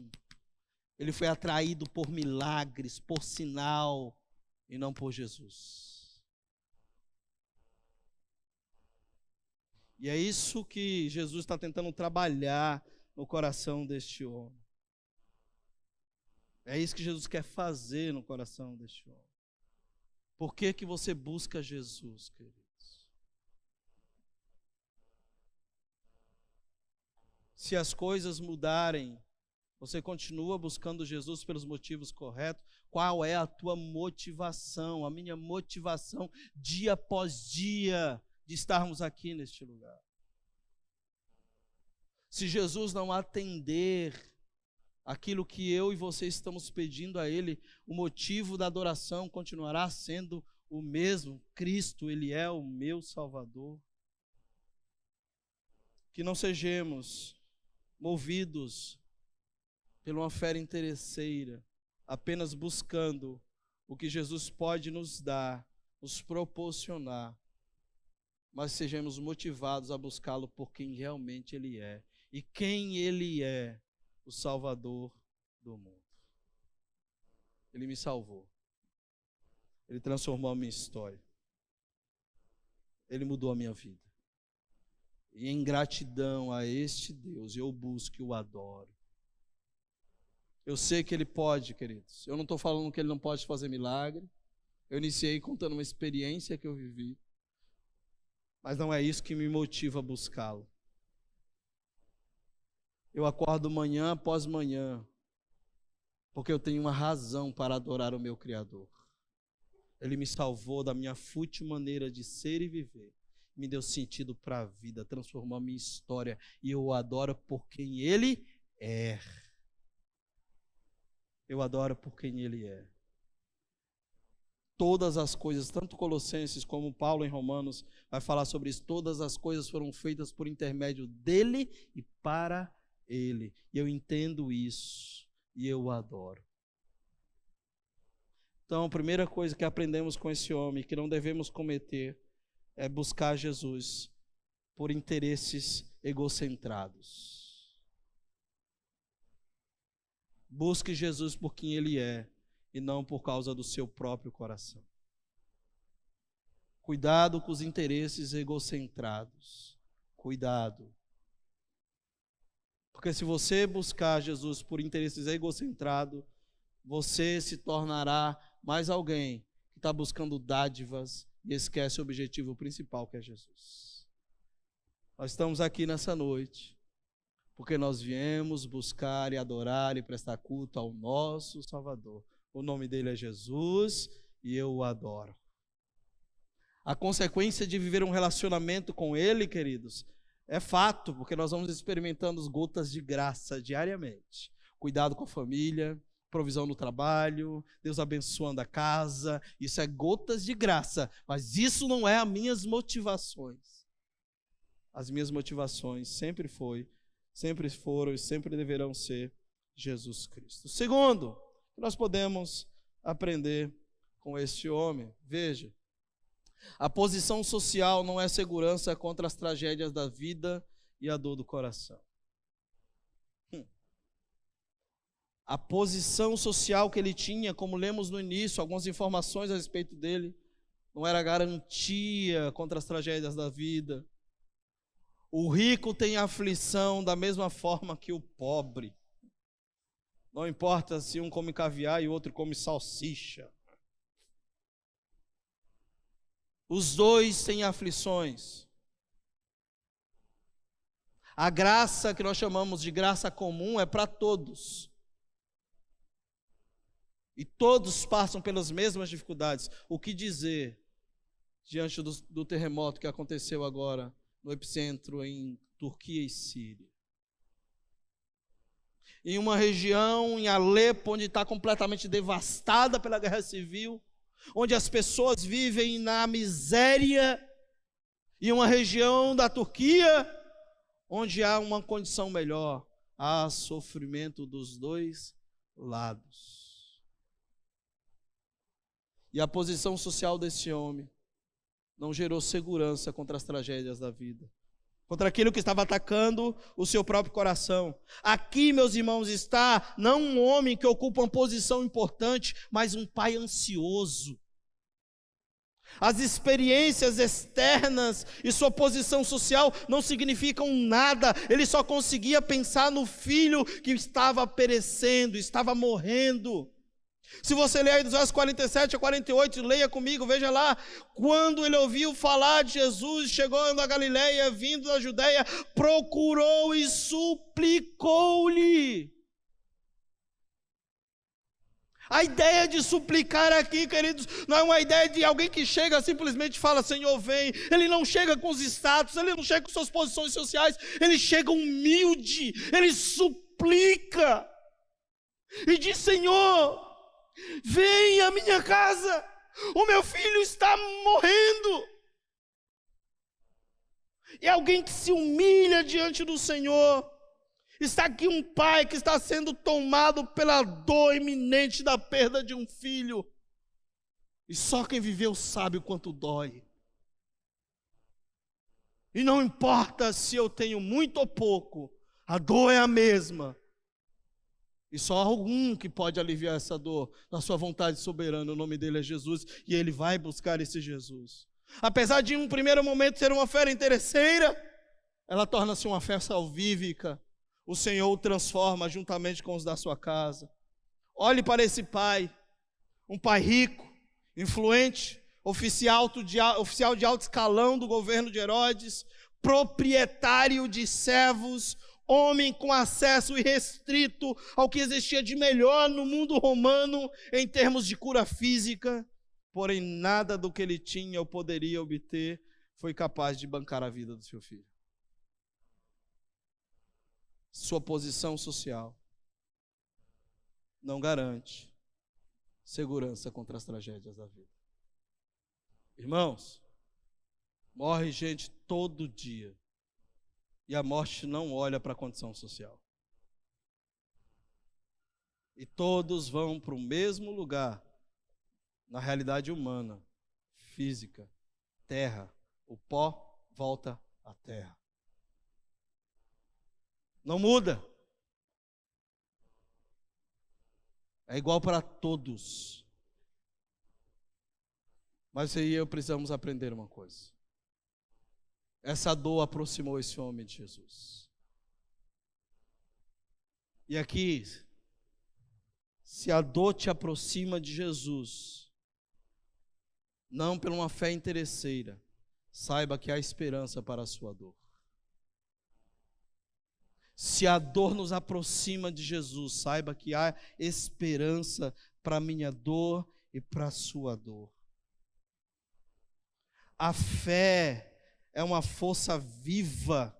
Ele foi atraído por milagres, por sinal, e não por Jesus. E é isso que Jesus está tentando trabalhar no coração deste homem. É isso que Jesus quer fazer no coração deste homem. Por que que você busca Jesus, queridos? Se as coisas mudarem, você continua buscando Jesus pelos motivos corretos? Qual é a tua motivação? A minha motivação, dia após dia, de estarmos aqui neste lugar. Se Jesus não atender aquilo que eu e você estamos pedindo a Ele, o motivo da adoração continuará sendo o mesmo. Cristo, Ele é o meu Salvador. Que não sejamos movidos por uma fé interesseira, apenas buscando o que Jesus pode nos dar, nos proporcionar, mas sejamos motivados a buscá-lo por quem realmente Ele é. E quem Ele é? O Salvador do mundo. Ele me salvou. Ele transformou a minha história. Ele mudou a minha vida. E em gratidão a este Deus, eu busco e o adoro. Eu sei que Ele pode, queridos. Eu não estou falando que Ele não pode fazer milagre. Eu iniciei contando uma experiência que eu vivi. Mas não é isso que me motiva a buscá-lo. Eu acordo manhã após manhã, porque eu tenho uma razão para adorar o meu Criador. Ele me salvou da minha fútil maneira de ser e viver. Me deu sentido para a vida, transformou a minha história. E eu o adoro por quem Ele é. Eu adoro por quem Ele é. Todas as coisas, tanto Colossenses como Paulo em Romanos vai falar sobre isso. Todas as coisas foram feitas por intermédio dEle e para Ele. E eu entendo isso e eu o adoro. Então, a primeira coisa que aprendemos com esse homem, que não devemos cometer, é buscar Jesus por interesses egocentrados. Busque Jesus por quem Ele é e não por causa do seu próprio coração. Cuidado com os interesses egocentrados. Cuidado. Porque se você buscar Jesus por interesses egocentrados, você se tornará mais alguém que está buscando dádivas e esquece o objetivo principal, que é Jesus. Nós estamos aqui nessa noite porque nós viemos buscar e adorar e prestar culto ao nosso Salvador. O nome dele é Jesus e eu o adoro. A consequência de viver um relacionamento com ele, queridos, é fato, porque nós vamos experimentando as gotas de graça diariamente. Cuidado com a família, provisão no trabalho, Deus abençoando a casa, isso é gotas de graça, mas isso não é as minhas motivações. As minhas motivações sempre foram e sempre deverão ser Jesus Cristo. Segundo, nós podemos aprender com este homem. Veja, a posição social não é segurança contra as tragédias da vida e a dor do coração. A posição social que ele tinha, como lemos no início, algumas informações a respeito dele, não era garantia contra as tragédias da vida. O rico tem aflição da mesma forma que o pobre. Não importa se um come caviar e o outro come salsicha. Os dois têm aflições. A graça que nós chamamos de graça comum é para todos. E todos passam pelas mesmas dificuldades. O que dizer diante do terremoto que aconteceu agora no epicentro em Turquia e Síria? Em uma região, em Alepo, onde está completamente devastada pela guerra civil, onde as pessoas vivem na miséria, e uma região da Turquia, onde há uma condição melhor, há sofrimento dos dois lados. E a posição social desse homem não gerou segurança contra as tragédias da vida, contra aquilo que estava atacando o seu próprio coração. Aqui, meus irmãos, está não um homem que ocupa uma posição importante, mas um pai ansioso. As experiências externas e sua posição social não significam nada. Ele só conseguia pensar no filho que estava perecendo, estava morrendo. Se você ler aí dos versos 47 a 48, leia comigo, veja lá. Quando ele ouviu falar de Jesus, chegou na Galileia, vindo da Judeia, procurou e suplicou-lhe. A ideia de suplicar aqui, queridos, não é uma ideia de alguém que chega simplesmente fala, Senhor, vem. Ele não chega com os status, ele não chega com suas posições sociais, ele chega humilde, ele suplica. E diz, Senhor, vem à minha casa, o meu filho está morrendo. E alguém que se humilha diante do Senhor. Está aqui um pai que está sendo tomado pela dor iminente da perda de um filho. E só quem viveu sabe o quanto dói. E não importa se eu tenho muito ou pouco, a dor é a mesma. E só há algum que pode aliviar essa dor, na sua vontade soberana, o nome dele é Jesus, e ele vai buscar esse Jesus. Apesar de em um primeiro momento ser uma fé interesseira, ela torna-se uma fé salvífica. O Senhor o transforma juntamente com os da sua casa. Olhe para esse pai, um pai rico, influente, oficial de alto escalão do governo de Herodes, proprietário de servos, homem com acesso irrestrito ao que existia de melhor no mundo romano em termos de cura física, porém nada do que ele tinha ou poderia obter foi capaz de bancar a vida do seu filho. Sua posição social não garante segurança contra as tragédias da vida. Irmãos, morre gente todo dia e a morte não olha para a condição social. E todos vão para o mesmo lugar, na realidade humana, física, terra. O pó volta à terra. Não muda. É igual para todos. Mas aí precisamos aprender uma coisa. Essa dor aproximou esse homem de Jesus. E aqui, Se a dor te aproxima de Jesus, não por uma fé interesseira, saiba que há esperança para a sua dor. Se a dor nos aproxima de Jesus, saiba que há esperança para a minha dor e para a sua dor. A fé é uma força viva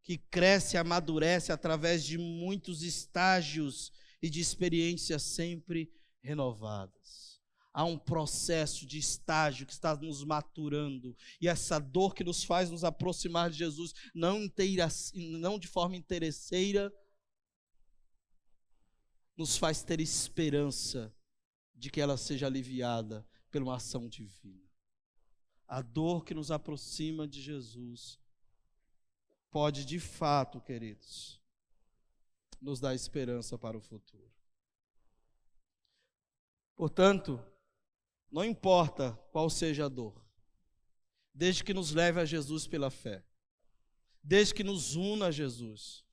que cresce e amadurece através de muitos estágios e de experiências sempre renovadas. Há um processo de estágio que está nos maturando, e essa dor que nos faz nos aproximar de Jesus, não de forma interesseira, nos faz ter esperança de que ela seja aliviada por uma ação divina. A dor que nos aproxima de Jesus pode, de fato, queridos, nos dar esperança para o futuro. Portanto, não importa qual seja a dor, desde que nos leve a Jesus pela fé, desde que nos una a Jesus.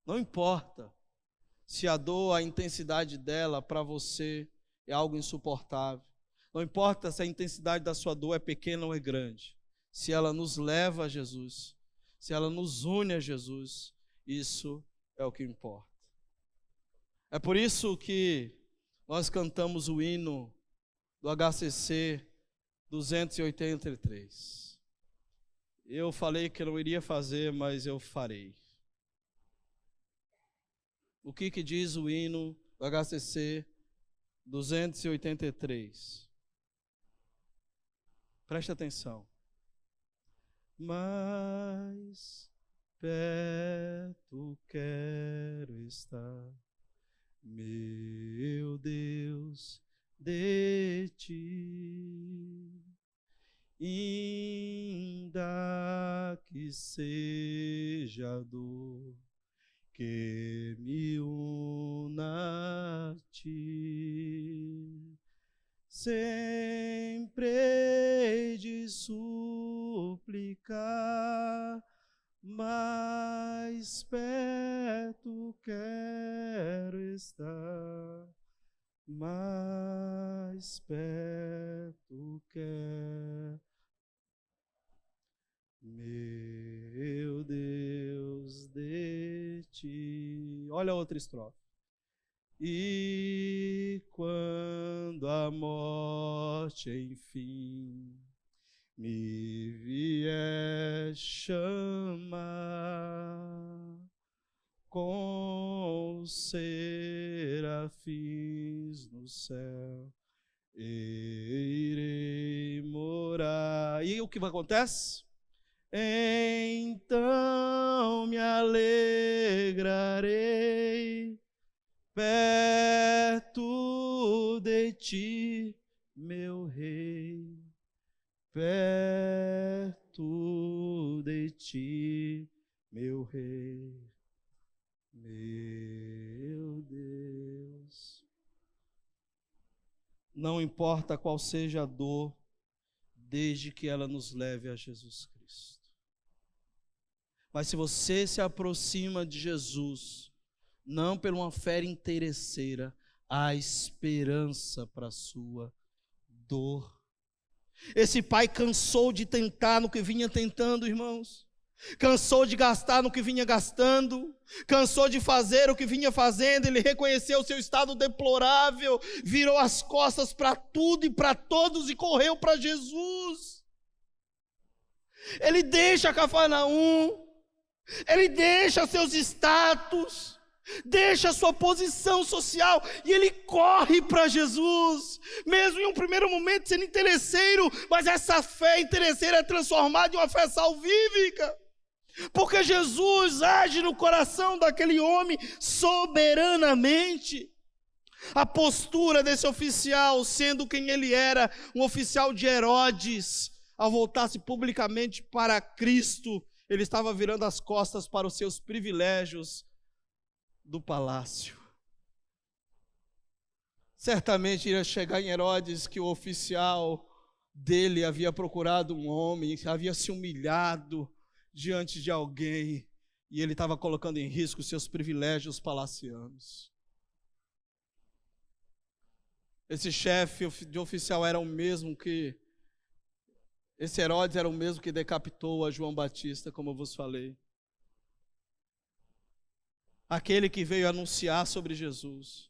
Não importa se a dor, a intensidade dela para você é algo insuportável. Não importa se a intensidade da sua dor é pequena ou é grande. Se ela nos leva a Jesus, se ela nos une a Jesus, isso é o que importa. É por isso que nós cantamos o hino do HCC 283. Eu falei que eu não iria fazer, mas eu farei. O que diz o hino do HCC 283? Preste atenção. Mais perto quero estar, meu Deus, de ti, ainda que seja dor que me una a ti, sempre hei de suplicar, mais perto quero estar, mais perto quero, meu Deus, de ti. Olha a outra estrofe. E quando a morte, enfim, me vier chamar, com os serafins no céu irei morar. E o que acontece? Então me alegrarei perto de ti, meu rei, perto de ti, meu rei, meu Deus. Não importa qual seja a dor, desde que ela nos leve a Jesus Cristo. Mas se você se aproxima de Jesus, não por uma fé interesseira, há esperança para a sua dor. Esse pai cansou de tentar no que vinha tentando, irmãos. Cansou de gastar no que vinha gastando. Cansou de fazer o que vinha fazendo. Ele reconheceu o seu estado deplorável, virou as costas para tudo e para todos e correu para Jesus. Ele deixa Cafarnaum, ele deixa seus status, deixa a sua posição social e ele corre para Jesus, mesmo em um primeiro momento sendo interesseiro, mas essa fé interesseira é transformada em uma fé salvífica, porque Jesus age no coração daquele homem soberanamente. A postura desse oficial, sendo quem ele era, um oficial de Herodes, ao voltar-se publicamente para Cristo, ele estava virando as costas para os seus privilégios do palácio. Certamente iria chegar em Herodes que o oficial dele havia procurado um homem, havia se humilhado diante de alguém, e ele estava colocando em risco seus privilégios palacianos. Esse chefe de oficial era o mesmo que... Esse Herodes era o mesmo que decapitou a João Batista, como eu vos falei. Aquele que veio anunciar sobre Jesus.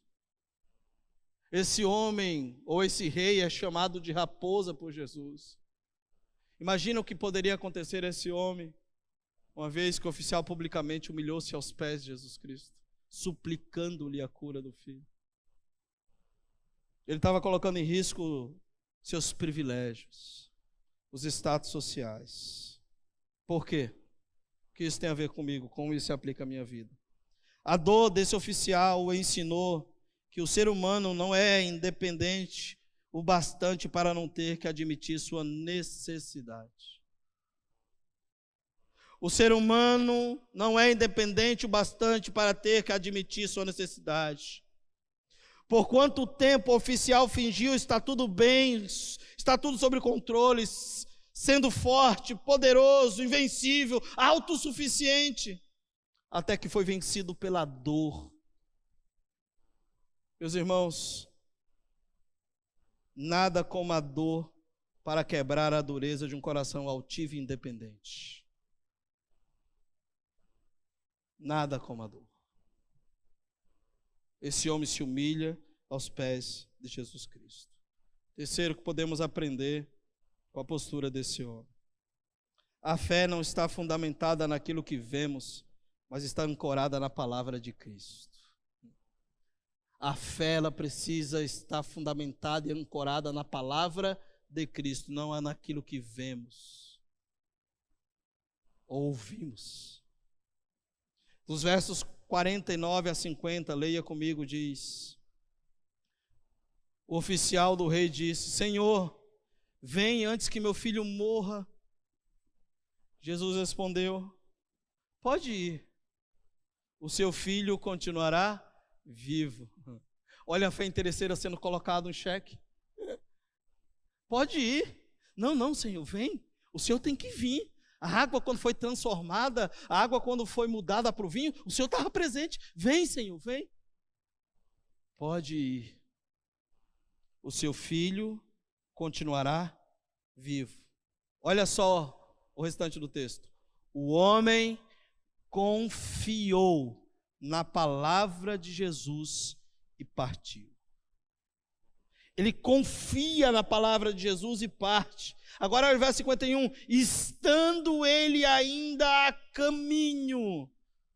Esse homem, ou esse rei, é chamado de raposa por Jesus. Imagina o que poderia acontecer a esse homem, uma vez que o oficial publicamente humilhou-se aos pés de Jesus Cristo, suplicando-lhe a cura do filho. Ele estava colocando em risco seus privilégios, os status sociais. Por quê? O que isso tem a ver comigo? Como isso se aplica à minha vida? A dor desse oficial o ensinou que o ser humano não é independente o bastante para não ter que admitir sua necessidade. O ser humano não é independente o bastante para ter que admitir sua necessidade. Por quanto tempo o oficial fingiu estar tudo bem, está tudo sob controle, sendo forte, poderoso, invencível, autossuficiente, até que foi vencido pela dor. Meus irmãos, nada como a dor para quebrar a dureza de um coração altivo e independente. Nada como a dor. Esse homem se humilha aos pés de Jesus Cristo. Terceiro que podemos aprender com a postura desse homem. A fé não está fundamentada naquilo que vemos, mas está ancorada na palavra de Cristo. A fé, ela precisa estar fundamentada e ancorada na palavra de Cristo, não é naquilo que vemos, ouvimos. Dos versos 49 a 50, leia comigo, diz: o oficial do rei disse: Senhor, vem antes que meu filho morra. Jesus respondeu: pode ir, o seu filho continuará vivo. Olha a fé interesseira sendo colocada em xeque. Pode ir. Não, Senhor, vem. O Senhor tem que vir. A água quando foi transformada, a água quando foi mudada para o vinho, o Senhor estava presente. Vem, Senhor, vem. Pode ir. O seu filho continuará vivo. Olha só o restante do texto. O homem confiou na palavra de Jesus e partiu. Ele confia na palavra de Jesus e parte. Agora olha o verso 51. Estando ele ainda a caminho,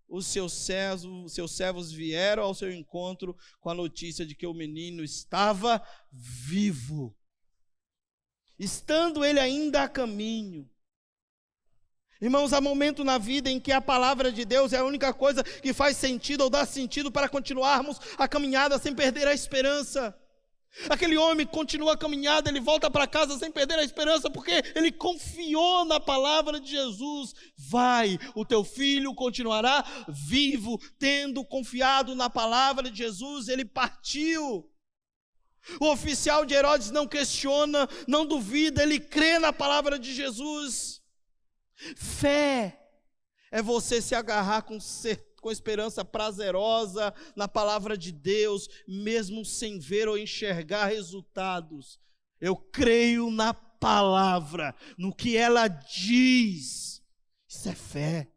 os seus servos vieram ao seu encontro com a notícia de que o menino estava vivo. Estando ele ainda a caminho. Irmãos, há momento na vida em que a palavra de Deus é a única coisa que faz sentido ou dá sentido para continuarmos a caminhada sem perder a esperança. Aquele homem continua a caminhada, ele volta para casa sem perder a esperança, porque ele confiou na palavra de Jesus. Vai, o teu filho continuará vivo. Tendo confiado na palavra de Jesus, ele partiu. O oficial de Herodes não questiona, não duvida, ele crê na palavra de Jesus. Fé é você se agarrar com esperança prazerosa na palavra de Deus, mesmo sem ver ou enxergar resultados. Eu creio na palavra, no que ela diz. Isso é fé.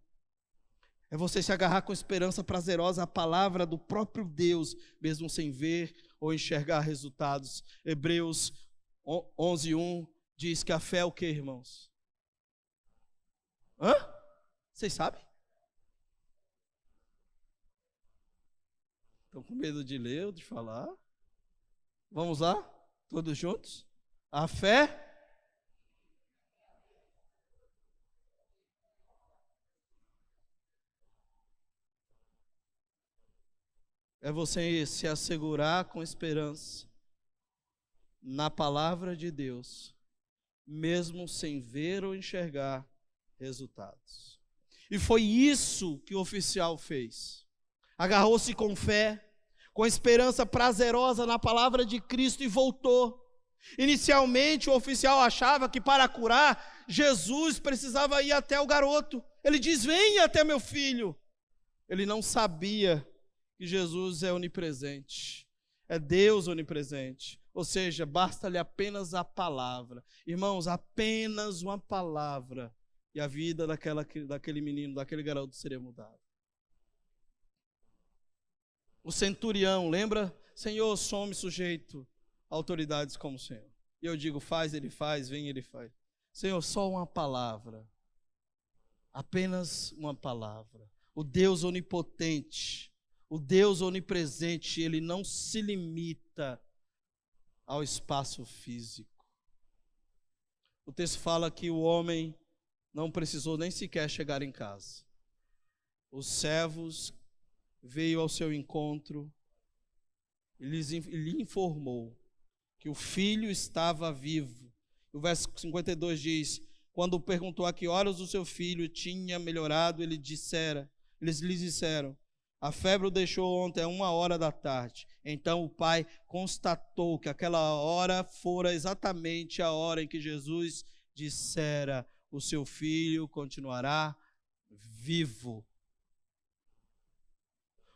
É você se agarrar com esperança prazerosa à palavra do próprio Deus, mesmo sem ver ou enxergar resultados. Hebreus 11:1 diz que a fé é o que, irmãos? Vocês sabem? Estão com medo de ler ou de falar? Vamos lá? Todos juntos? A fé é você se assegurar com esperança na palavra de Deus, mesmo sem ver ou enxergar resultados. E foi isso que o oficial fez. Agarrou-se com fé, com esperança prazerosa na palavra de Cristo e voltou. Inicialmente o oficial achava que para curar, Jesus precisava ir até o garoto. Ele diz: venha até meu filho. Ele não sabia que Jesus é onipresente. é Deus onipresente. Ou seja, basta-lhe apenas a palavra. Irmãos, apenas uma palavra e a vida daquele menino, daquele garoto seria mudada. O centurião, lembra? Senhor, some sujeito a autoridades como o Senhor. E eu digo, faz, ele faz, vem, ele faz. Senhor, só uma palavra. Apenas uma palavra. O Deus onipotente, o Deus onipresente, ele não se limita ao espaço físico. O texto fala que o homem não precisou nem sequer chegar em casa. Os servos veio ao seu encontro e lhe informou que o filho estava vivo. O verso 52 diz: quando perguntou a que horas o seu filho tinha melhorado, eles lhes disseram: a febre o deixou ontem a 1h da tarde. Então o pai constatou que aquela hora fora exatamente a hora em que Jesus dissera: o seu filho continuará vivo.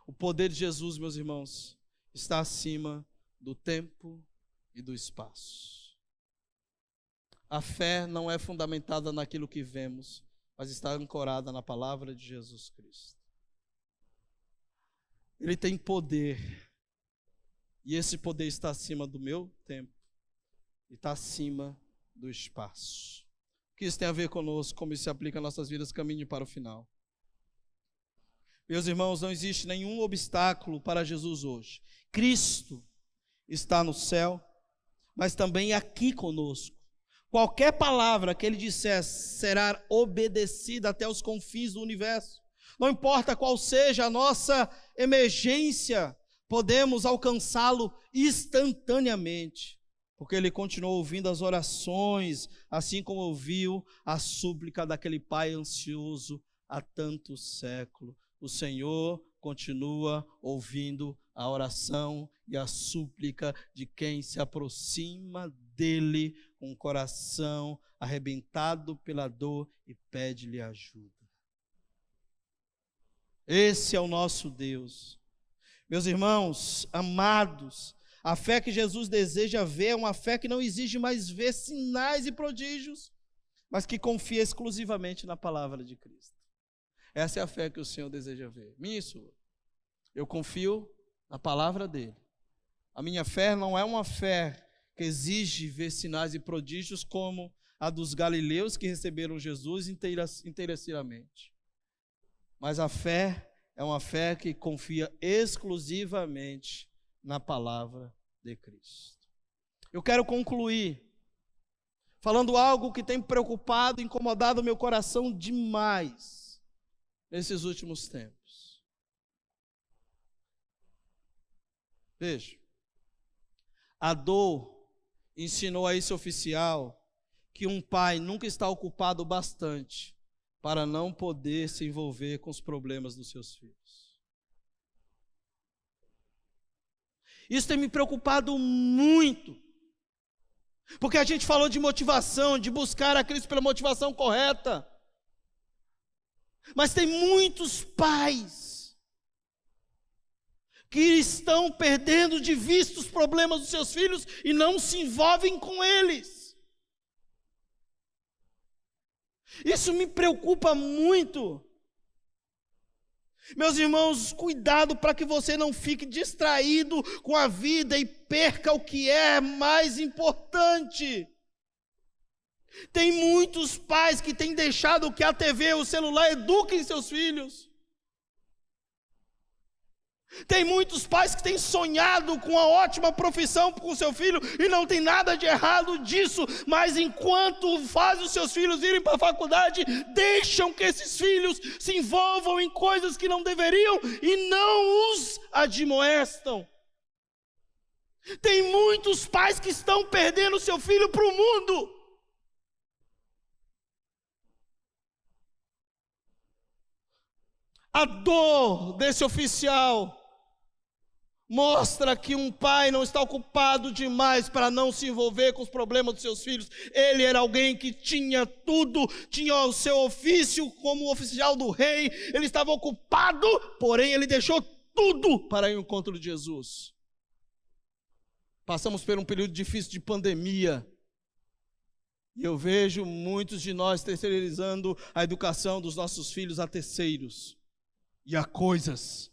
O poder de Jesus, meus irmãos, está acima do tempo e do espaço. A fé não é fundamentada naquilo que vemos, mas está ancorada na palavra de Jesus Cristo. Ele tem poder, e esse poder está acima do meu tempo, e está acima do espaço. O que isso tem a ver conosco, como isso se aplica às nossas vidas, caminho para o final. Meus irmãos, não existe nenhum obstáculo para Jesus hoje. Cristo está no céu, mas também aqui conosco. Qualquer palavra que ele disser será obedecida até os confins do universo. Não importa qual seja a nossa emergência, podemos alcançá-lo instantaneamente, porque ele continuou ouvindo as orações, assim como ouviu a súplica daquele pai ansioso há tantos séculos. O Senhor continua ouvindo a oração e a súplica de quem se aproxima dele com o coração arrebentado pela dor e pede-lhe ajuda. Esse é o nosso Deus. Meus irmãos, amados, a fé que Jesus deseja ver é uma fé que não exige mais ver sinais e prodígios, mas que confia exclusivamente na palavra de Cristo. Essa é a fé que o Senhor deseja ver. Minha e sua. Eu confio na palavra dele. A minha fé não é uma fé que exige ver sinais e prodígios como a dos galileus que receberam Jesus interesseiramente. Mas a fé é uma fé que confia exclusivamente na palavra de Cristo. Eu quero concluir falando algo que tem preocupado, incomodado o meu coração demais nesses últimos tempos. Veja, a dor ensinou a esse oficial que um pai nunca está ocupado bastante para não poder se envolver com os problemas dos seus filhos. Isso tem me preocupado muito, porque a gente falou de motivação, de buscar a Cristo pela motivação correta. Mas tem muitos pais que estão perdendo de vista os problemas dos seus filhos e não se envolvem com eles. Isso me preocupa muito. Meus irmãos, cuidado para que você não fique distraído com a vida e perca o que é mais importante. Tem muitos pais que têm deixado que a TV, o celular eduquem seus filhos. Tem muitos pais que têm sonhado com uma ótima profissão com seu filho e não tem nada de errado disso, mas enquanto fazem os seus filhos irem para a faculdade, deixam que esses filhos se envolvam em coisas que não deveriam e não os admoestam. Tem muitos pais que estão perdendo seu filho para o mundo. A dor desse oficial mostra que um pai não está ocupado demais para não se envolver com os problemas dos seus filhos. Ele era alguém que tinha tudo, tinha o seu ofício como oficial do rei, ele estava ocupado, porém ele deixou tudo para ir ao encontro de Jesus. Passamos por um período difícil de pandemia. E eu vejo muitos de nós terceirizando a educação dos nossos filhos a terceiros e a coisas.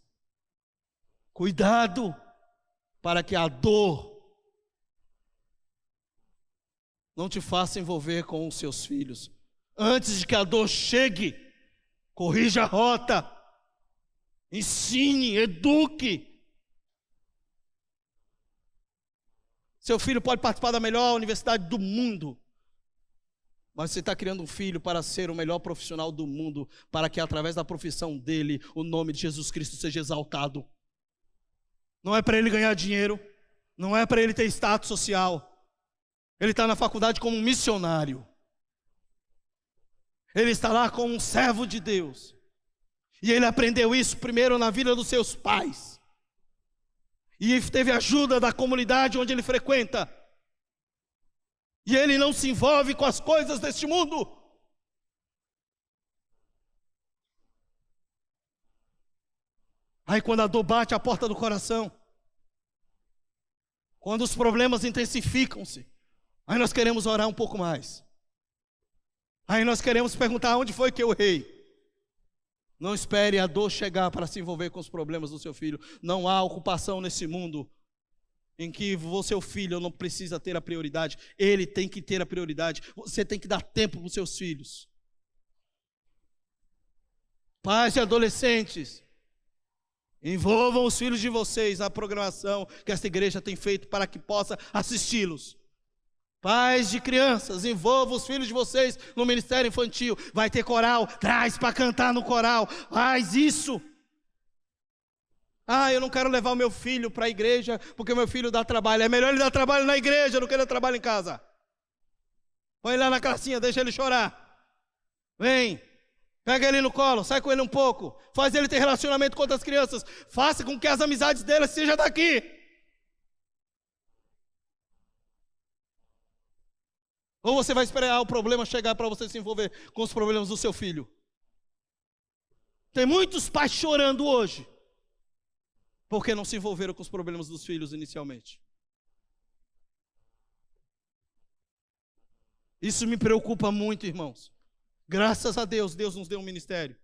Cuidado para que a dor não te faça envolver com os seus filhos. Antes de que a dor chegue, corrija a rota, ensine, eduque. Seu filho pode participar da melhor universidade do mundo, mas você está criando um filho para ser o melhor profissional do mundo, para que através da profissão dele, o nome de Jesus Cristo seja exaltado. Não é para ele ganhar dinheiro, não é para ele ter status social. Ele está na faculdade como um missionário. Ele está lá como um servo de Deus. E ele aprendeu isso primeiro na vida dos seus pais. E teve ajuda da comunidade onde ele frequenta. E ele não se envolve com as coisas deste mundo. Aí quando a dor bate à porta do coração, quando os problemas intensificam-se, aí nós queremos orar um pouco mais. Aí nós queremos perguntar: onde foi que eu errei? Não espere a dor chegar para se envolver com os problemas do seu filho. Não há ocupação nesse mundo em que o seu filho não precisa ter a prioridade. Ele tem que ter a prioridade. Você tem que dar tempo para os seus filhos. Pais e adolescentes, envolvam os filhos de vocês na programação que esta igreja tem feito para que possa assisti-los. Pais de crianças, envolvam os filhos de vocês no ministério infantil. Vai ter coral, traz para cantar no coral. Faz isso. Eu não quero levar o meu filho para a igreja porque o meu filho dá trabalho. É melhor ele dar trabalho na igreja do que ele dar trabalho em casa. Põe ele lá na classinha, deixa ele chorar. Vem, pega ele no colo, sai com ele um pouco. Faz ele ter relacionamento com outras crianças. Faça com que as amizades dele sejam daqui. Ou você vai esperar o problema chegar para você se envolver com os problemas do seu filho? Tem muitos pais chorando hoje, porque não se envolveram com os problemas dos filhos inicialmente. Isso me preocupa muito, irmãos. Graças a Deus, Deus nos deu um ministério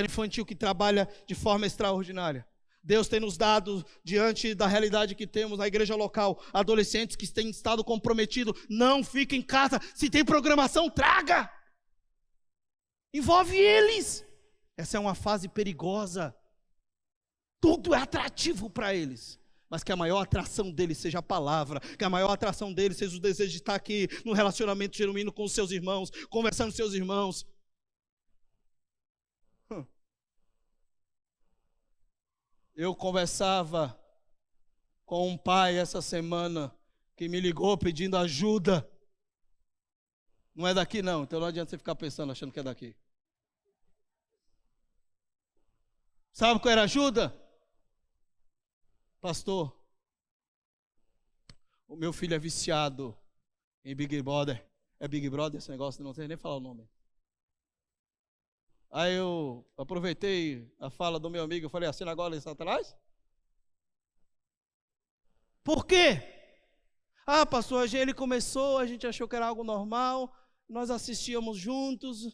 infantil que trabalha de forma extraordinária. Deus tem nos dado, diante da realidade que temos na igreja local, adolescentes que têm estado comprometidos. Não fiquem em casa. Se tem programação, traga. Envolve eles. Essa é uma fase perigosa. Tudo é atrativo para eles. Mas que a maior atração deles seja a palavra. Que a maior atração deles seja o desejo de estar aqui no relacionamento genuíno com os seus irmãos, conversando com seus irmãos. Eu conversava com um pai essa semana que me ligou pedindo ajuda. Não é daqui não, então não adianta você ficar pensando, achando que é daqui. Sabe qual era a ajuda? Pastor, o meu filho é viciado em Big Brother. É Big Brother esse negócio? Não sei nem falar o nome. Aí eu aproveitei a fala do meu amigo, eu falei: assina agora está atrás? Por quê? Pastor, ele começou, a gente achou que era algo normal, nós assistíamos juntos.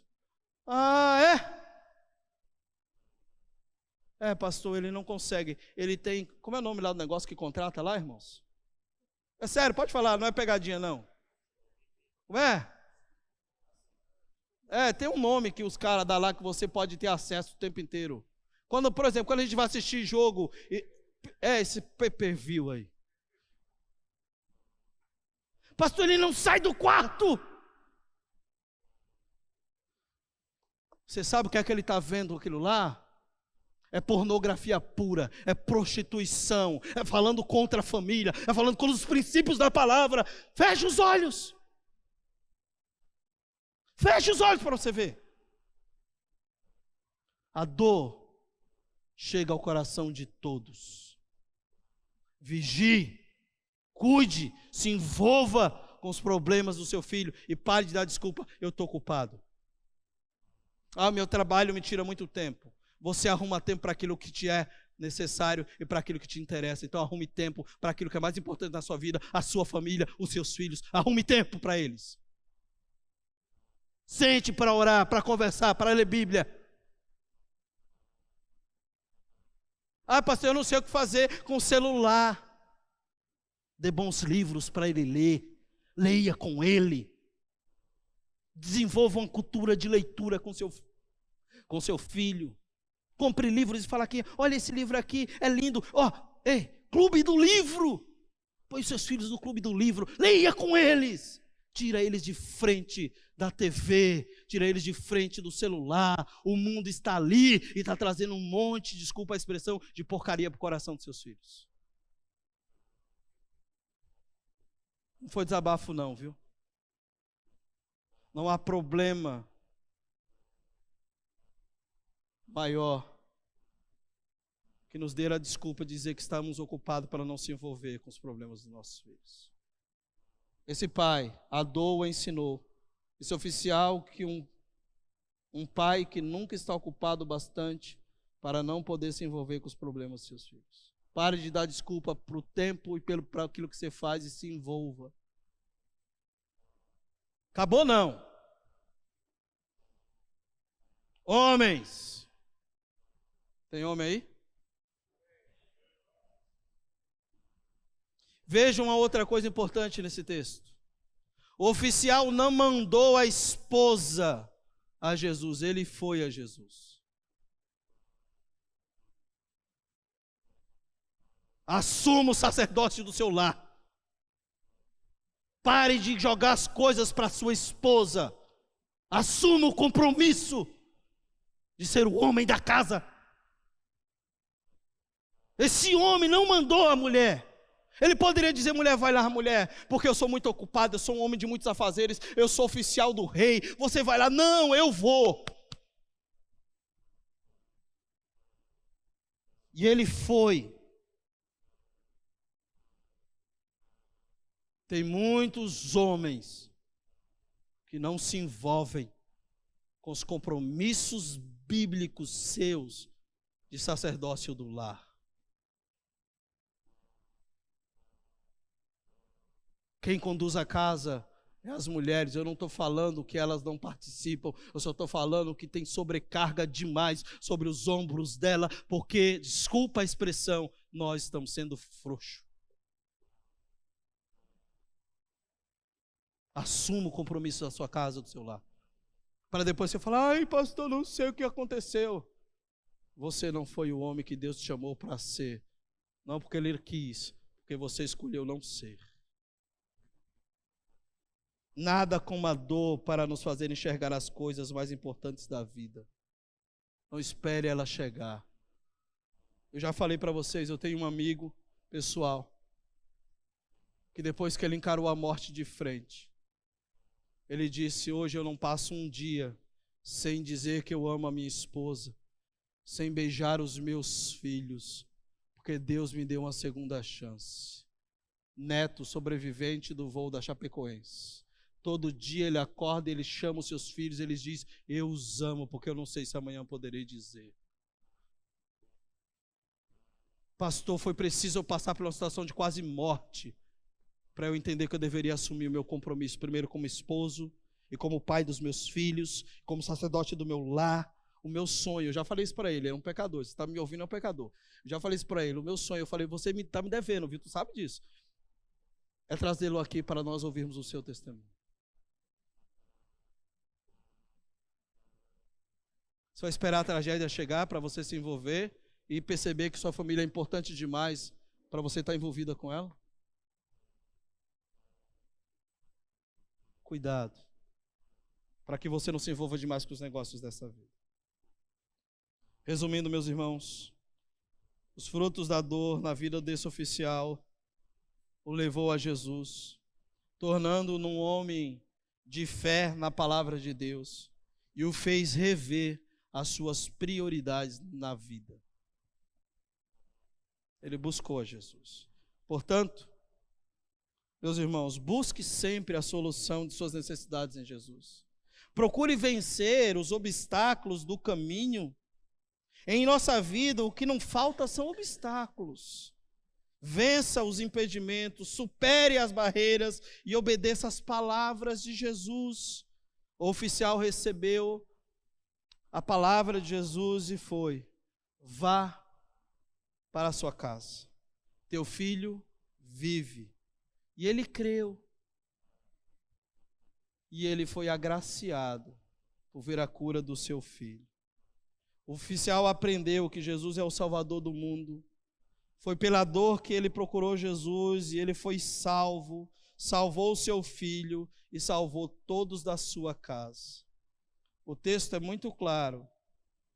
Pastor, ele não consegue, ele tem, como é o nome lá do negócio que contrata lá, irmãos? É sério, pode falar, não é pegadinha não. Como é? Tem um nome que os caras dão lá que você pode ter acesso o tempo inteiro. Quando, por exemplo, quando a gente vai assistir jogo, esse pay-per-view aí. Pastor, ele não sai do quarto. Você sabe o que é que ele está vendo aquilo lá? É pornografia pura, é prostituição, é falando contra a família, é falando contra os princípios da palavra. Feche os olhos. Feche os olhos para você ver. A dor chega ao coração de todos. Vigie, cuide, se envolva com os problemas do seu filho e pare de dar desculpa: eu estou ocupado. Meu trabalho me tira muito tempo. Você arruma tempo para aquilo que te é necessário e para aquilo que te interessa. Então arrume tempo para aquilo que é mais importante na sua vida, a sua família, os seus filhos. Arrume tempo para eles. Sente para orar, para conversar, para ler Bíblia. Ah, pastor, eu não sei o que fazer com o celular. Dê bons livros para ele ler. Leia com ele. Desenvolva uma cultura de leitura com seu filho. Compre livros e fala aqui, olha esse livro aqui, é lindo. Clube do livro. Põe seus filhos no clube do livro. Leia com eles. Tira eles de frente da TV, tira eles de frente do celular. O mundo está ali e está trazendo um monte, desculpa a expressão, de porcaria para o coração dos seus filhos. Não foi desabafo não, viu? Não há problema maior que nos dê a desculpa de dizer que estamos ocupados para não se envolver com os problemas dos nossos filhos. Esse pai, a dor o ensinou. Esse oficial que um pai que nunca está ocupado bastante para não poder se envolver com os problemas dos seus filhos. Pare de dar desculpa para o tempo e para aquilo que você faz e se envolva. Acabou não. Homens. Tem homem aí? Veja uma outra coisa importante nesse texto. O oficial não mandou a esposa a Jesus, ele foi a Jesus. Assuma o sacerdócio do seu lar. Pare de jogar as coisas para sua esposa. Assuma o compromisso de ser o homem da casa. Esse homem não mandou a mulher. Ele poderia dizer, mulher, vai lá, mulher, porque eu sou muito ocupado, eu sou um homem de muitos afazeres, eu sou oficial do rei, você vai lá. Não, eu vou. E ele foi. Tem muitos homens que não se envolvem com os compromissos bíblicos seus de sacerdócio do lar. Quem conduz a casa é as mulheres. Eu não estou falando que elas não participam, eu só estou falando que tem sobrecarga demais sobre os ombros dela, porque, desculpa a expressão, nós estamos sendo frouxos. Assuma o compromisso da sua casa, do seu lar. Para depois você falar, ai pastor, não sei o que aconteceu. Você não foi o homem que Deus te chamou para ser. Não porque Ele quis, porque você escolheu não ser. Nada como a dor para nos fazer enxergar as coisas mais importantes da vida. Não espere ela chegar. Eu já falei para vocês, eu tenho um amigo pessoal que depois que ele encarou a morte de frente, ele disse, hoje eu não passo um dia sem dizer que eu amo a minha esposa, sem beijar os meus filhos, porque Deus me deu uma segunda chance. Neto, sobrevivente do voo da Chapecoense. Todo dia ele acorda, ele chama os seus filhos, ele diz, eu os amo, porque eu não sei se amanhã poderei dizer. Pastor, foi preciso eu passar por uma situação de quase morte, para eu entender que eu deveria assumir o meu compromisso, primeiro como esposo, e como pai dos meus filhos, como sacerdote do meu lar. O meu sonho, eu já falei isso para ele, é um pecador, você está me ouvindo, é um pecador. Eu já falei isso para ele, o meu sonho, eu falei, você está me devendo, viu? Tu sabe disso. É trazê-lo aqui para nós ouvirmos o seu testemunho. Só esperar a tragédia chegar para você se envolver e perceber que sua família é importante demais para você estar envolvida com ela? Cuidado, para que você não se envolva demais com os negócios dessa vida. Resumindo, meus irmãos, os frutos da dor na vida desse oficial o levou a Jesus, tornando-o um homem de fé na palavra de Deus e o fez rever as suas prioridades na vida. Ele buscou a Jesus. Portanto, meus irmãos, busque sempre a solução de suas necessidades em Jesus. Procure vencer os obstáculos do caminho Em nossa vida, o que não falta são obstáculos. Vença os impedimentos, supere as barreiras e obedeça às palavras de Jesus. O oficial recebeu a palavra de Jesus e foi: vá para a sua casa, teu filho vive. E ele creu. E ele foi agraciado por ver a cura do seu filho. O oficial aprendeu que Jesus é o Salvador do mundo. Foi pela dor que ele procurou Jesus e ele foi salvo, salvou o seu filho e salvou todos da sua casa. O texto é muito claro.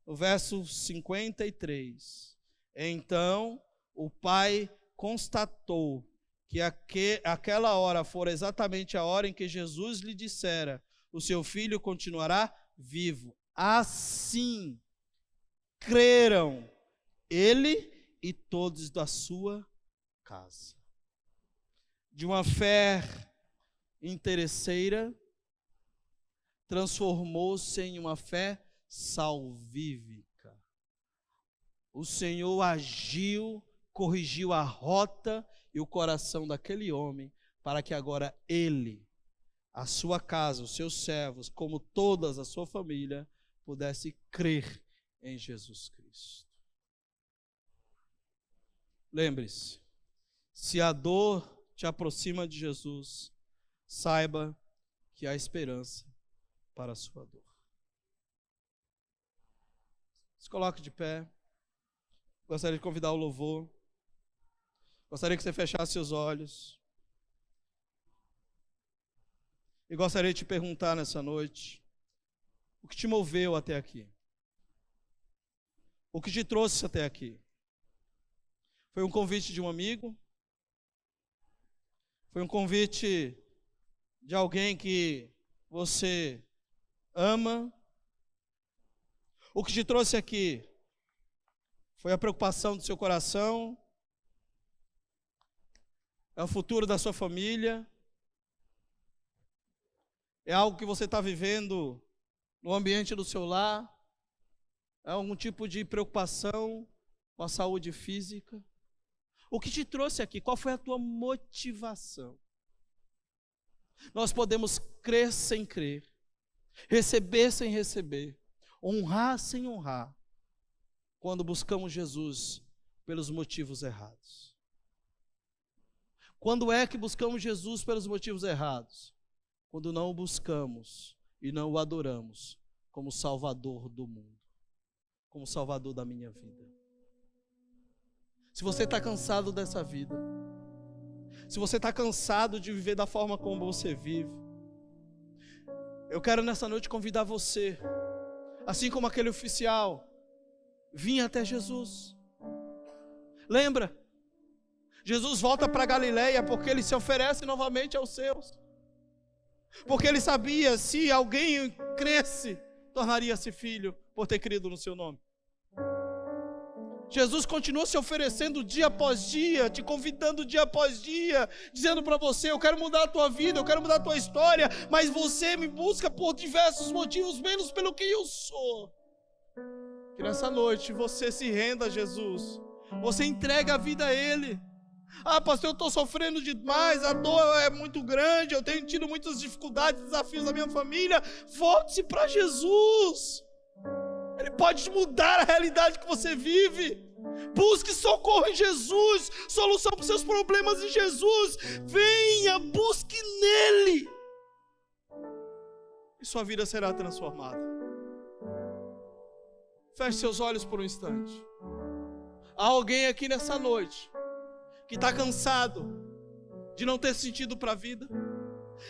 O verso 53. Então o pai constatou que aquela hora fora exatamente a hora em que Jesus lhe dissera: o seu filho continuará vivo. Assim creram ele e todos da sua casa. De uma fé interesseira, transformou-se em uma fé salvífica. O Senhor agiu, corrigiu a rota e o coração daquele homem, para que agora ele, a sua casa, os seus servos, como toda a sua família, pudesse crer em Jesus Cristo. Lembre-se, se a dor te aproxima de Jesus, saiba que há esperança para a sua dor. Se coloque de pé. Gostaria de convidar o louvor. Gostaria que você fechasse seus olhos. E gostaria de te perguntar nessa noite: o que te moveu até aqui? O que te trouxe até aqui? Foi um convite de um amigo? Foi um convite de alguém que você ama? O que te trouxe aqui foi a preocupação do seu coração? É o futuro da sua família? É algo que você está vivendo no ambiente do seu lar? É algum tipo de preocupação com a saúde física? O que te trouxe aqui? Qual foi a tua motivação? Nós podemos crer sem crer, receber sem receber, honrar sem honrar, quando buscamos Jesus pelos motivos errados. Quando é que buscamos Jesus pelos motivos errados? Quando não o buscamos e não o adoramos como Salvador do mundo, como Salvador da minha vida. Se você está cansado dessa vida, se você está cansado de viver da forma como você vive, eu quero nessa noite convidar você, assim como aquele oficial, vir até Jesus. Lembra? Jesus volta para Galileia porque ele se oferece novamente aos seus. Porque ele sabia, se alguém cresce, tornaria-se filho por ter crido no seu nome. Jesus continua se oferecendo dia após dia, te convidando dia após dia, dizendo para você: eu quero mudar a tua vida, eu quero mudar a tua história, mas você me busca por diversos motivos, menos pelo que eu sou. Que nessa noite você se renda a Jesus, você entrega a vida a Ele. Ah, pastor, eu estou sofrendo demais, a dor é muito grande, eu tenho tido muitas dificuldades, desafios da minha família. Volte-se para Jesus. Ele pode mudar a realidade que você vive. Busque socorro em Jesus, solução para os seus problemas em Jesus. Venha, busque nele, e sua vida será transformada. Feche seus olhos por um instante. Há alguém aqui nessa noite que está cansado de não ter sentido para a vida,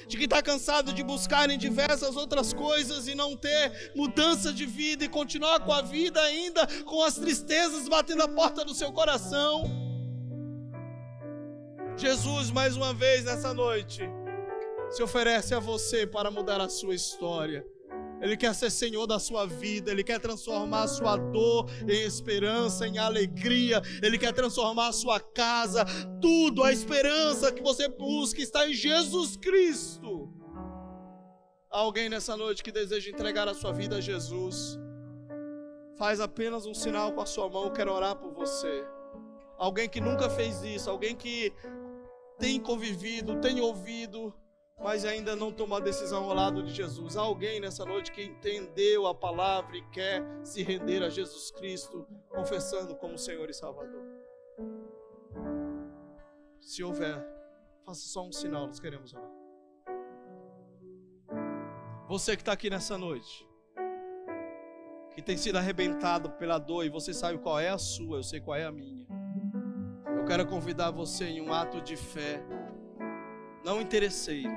de que está cansado de buscar em diversas outras coisas e não ter mudança de vida e continuar com a vida ainda com as tristezas batendo a porta do seu coração. Jesus, mais uma vez nessa noite, se oferece a você para mudar a sua história. Ele quer ser Senhor da sua vida, Ele quer transformar a sua dor em esperança, em alegria, Ele quer transformar a sua casa, tudo, a esperança que você busca está em Jesus Cristo. Há alguém nessa noite que deseja entregar a sua vida a Jesus? faz apenas um sinal com a sua mão, eu quero orar por você. Alguém que nunca fez isso, alguém que tem convivido, tem ouvido, mas ainda não tomou a decisão ao lado de Jesus. Há alguém nessa noite que entendeu a palavra e quer se render a Jesus Cristo, confessando como Senhor e Salvador. Se houver, faça só um sinal, nós queremos orar. Você que está aqui nessa noite, que tem sido arrebentado pela dor, e você sabe qual é a sua, eu sei qual é a minha. Eu quero convidar você em um ato de fé, não interesseiro,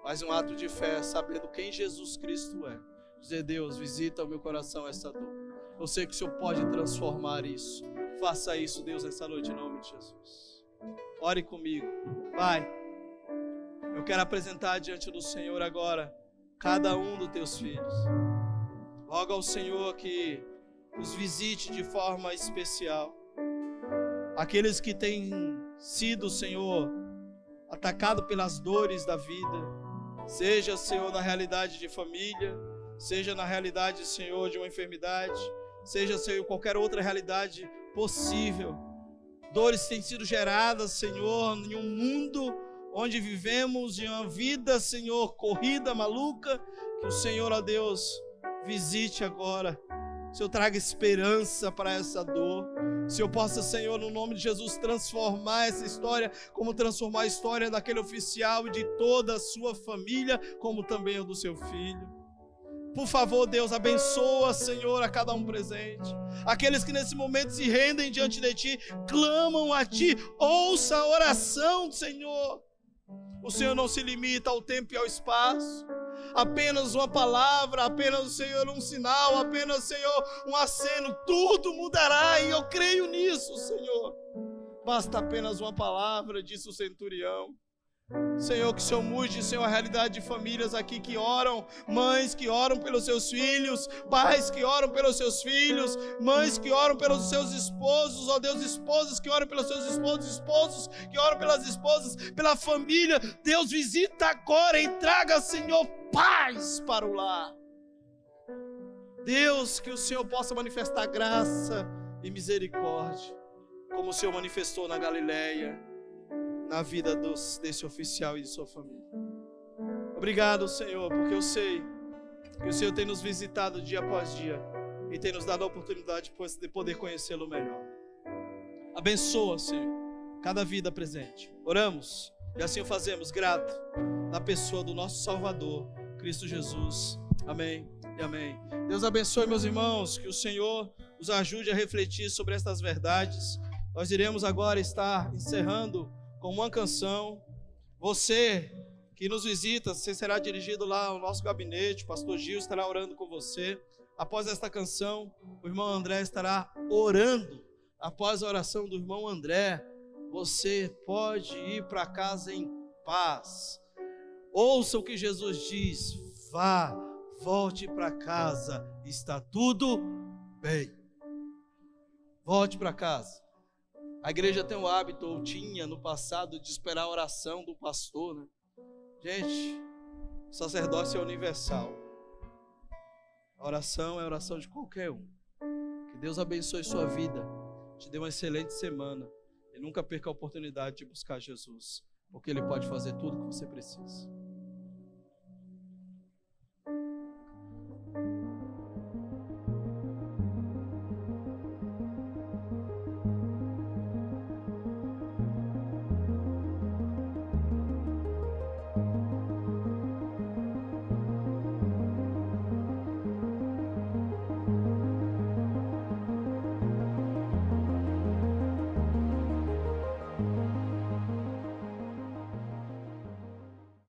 mas um ato de fé, sabendo quem Jesus Cristo é. Dizer: Deus, visita o meu coração essa dor. Eu sei que o Senhor pode transformar isso. Faça isso, Deus, nessa noite, em nome de Jesus. Ore comigo. Pai, eu quero apresentar diante do Senhor agora cada um dos teus filhos. Roga ao Senhor que os visite de forma especial. Aqueles que têm sido, Senhor, atacado pelas dores da vida, seja, Senhor, na realidade de família, seja na realidade, Senhor, de uma enfermidade, seja, Senhor, qualquer outra realidade possível. Dores têm sido geradas, Senhor, em um mundo onde vivemos em uma vida, Senhor, corrida, maluca. Que o Senhor, ó Deus, visite agora. Senhor, traga esperança para essa dor. Senhor, possa, Senhor, no nome de Jesus, transformar essa história, como transformar a história daquele oficial e de toda a sua família, como também a do seu filho. Por favor, Deus, abençoa, Senhor, a cada um presente. Aqueles que nesse momento se rendem diante de Ti, clamam a Ti, ouça a oração do Senhor. O Senhor não se limita ao tempo e ao espaço. Apenas uma palavra, apenas, Senhor, um sinal, apenas, Senhor, um aceno, tudo mudará, e eu creio nisso, Senhor. Basta apenas uma palavra, disse o centurião. Senhor, que o Senhor mude, Senhor, a realidade de famílias aqui que oram, mães que oram pelos seus filhos, pais que oram pelos seus filhos, mães que oram pelos seus esposos, ó Deus, esposas que oram pelos seus esposos, esposos que oram pelas esposas, pela família. Deus, visita agora e traga, Senhor, paz para o lar. Deus, que o Senhor possa manifestar graça e misericórdia, como o Senhor manifestou na Galileia, na vida desse oficial e de sua família. Obrigado, Senhor, porque eu sei que o Senhor tem nos visitado dia após dia e tem nos dado a oportunidade de poder conhecê-lo melhor. Abençoa, Senhor, cada vida presente. Oramos e assim o fazemos, grato, na pessoa do nosso Salvador, Cristo Jesus. Amém e amém. Deus abençoe, meus irmãos, que o Senhor nos ajude a refletir sobre estas verdades. Nós iremos agora estar encerrando com uma canção. Você que nos visita, você será dirigido lá ao nosso gabinete, o pastor Gil estará orando com você. Após esta canção, o irmão André estará orando. Após a oração do irmão André, você pode ir para casa em paz. Ouça o que Jesus diz: vá, volte para casa, está tudo bem. Volte para casa. A igreja tem o hábito, ou tinha no passado, de esperar a oração do pastor, né? Gente, o sacerdócio é universal. A oração é a oração de qualquer um. Que Deus abençoe sua vida, te dê uma excelente semana e nunca perca a oportunidade de buscar Jesus, porque Ele pode fazer tudo o que você precisa.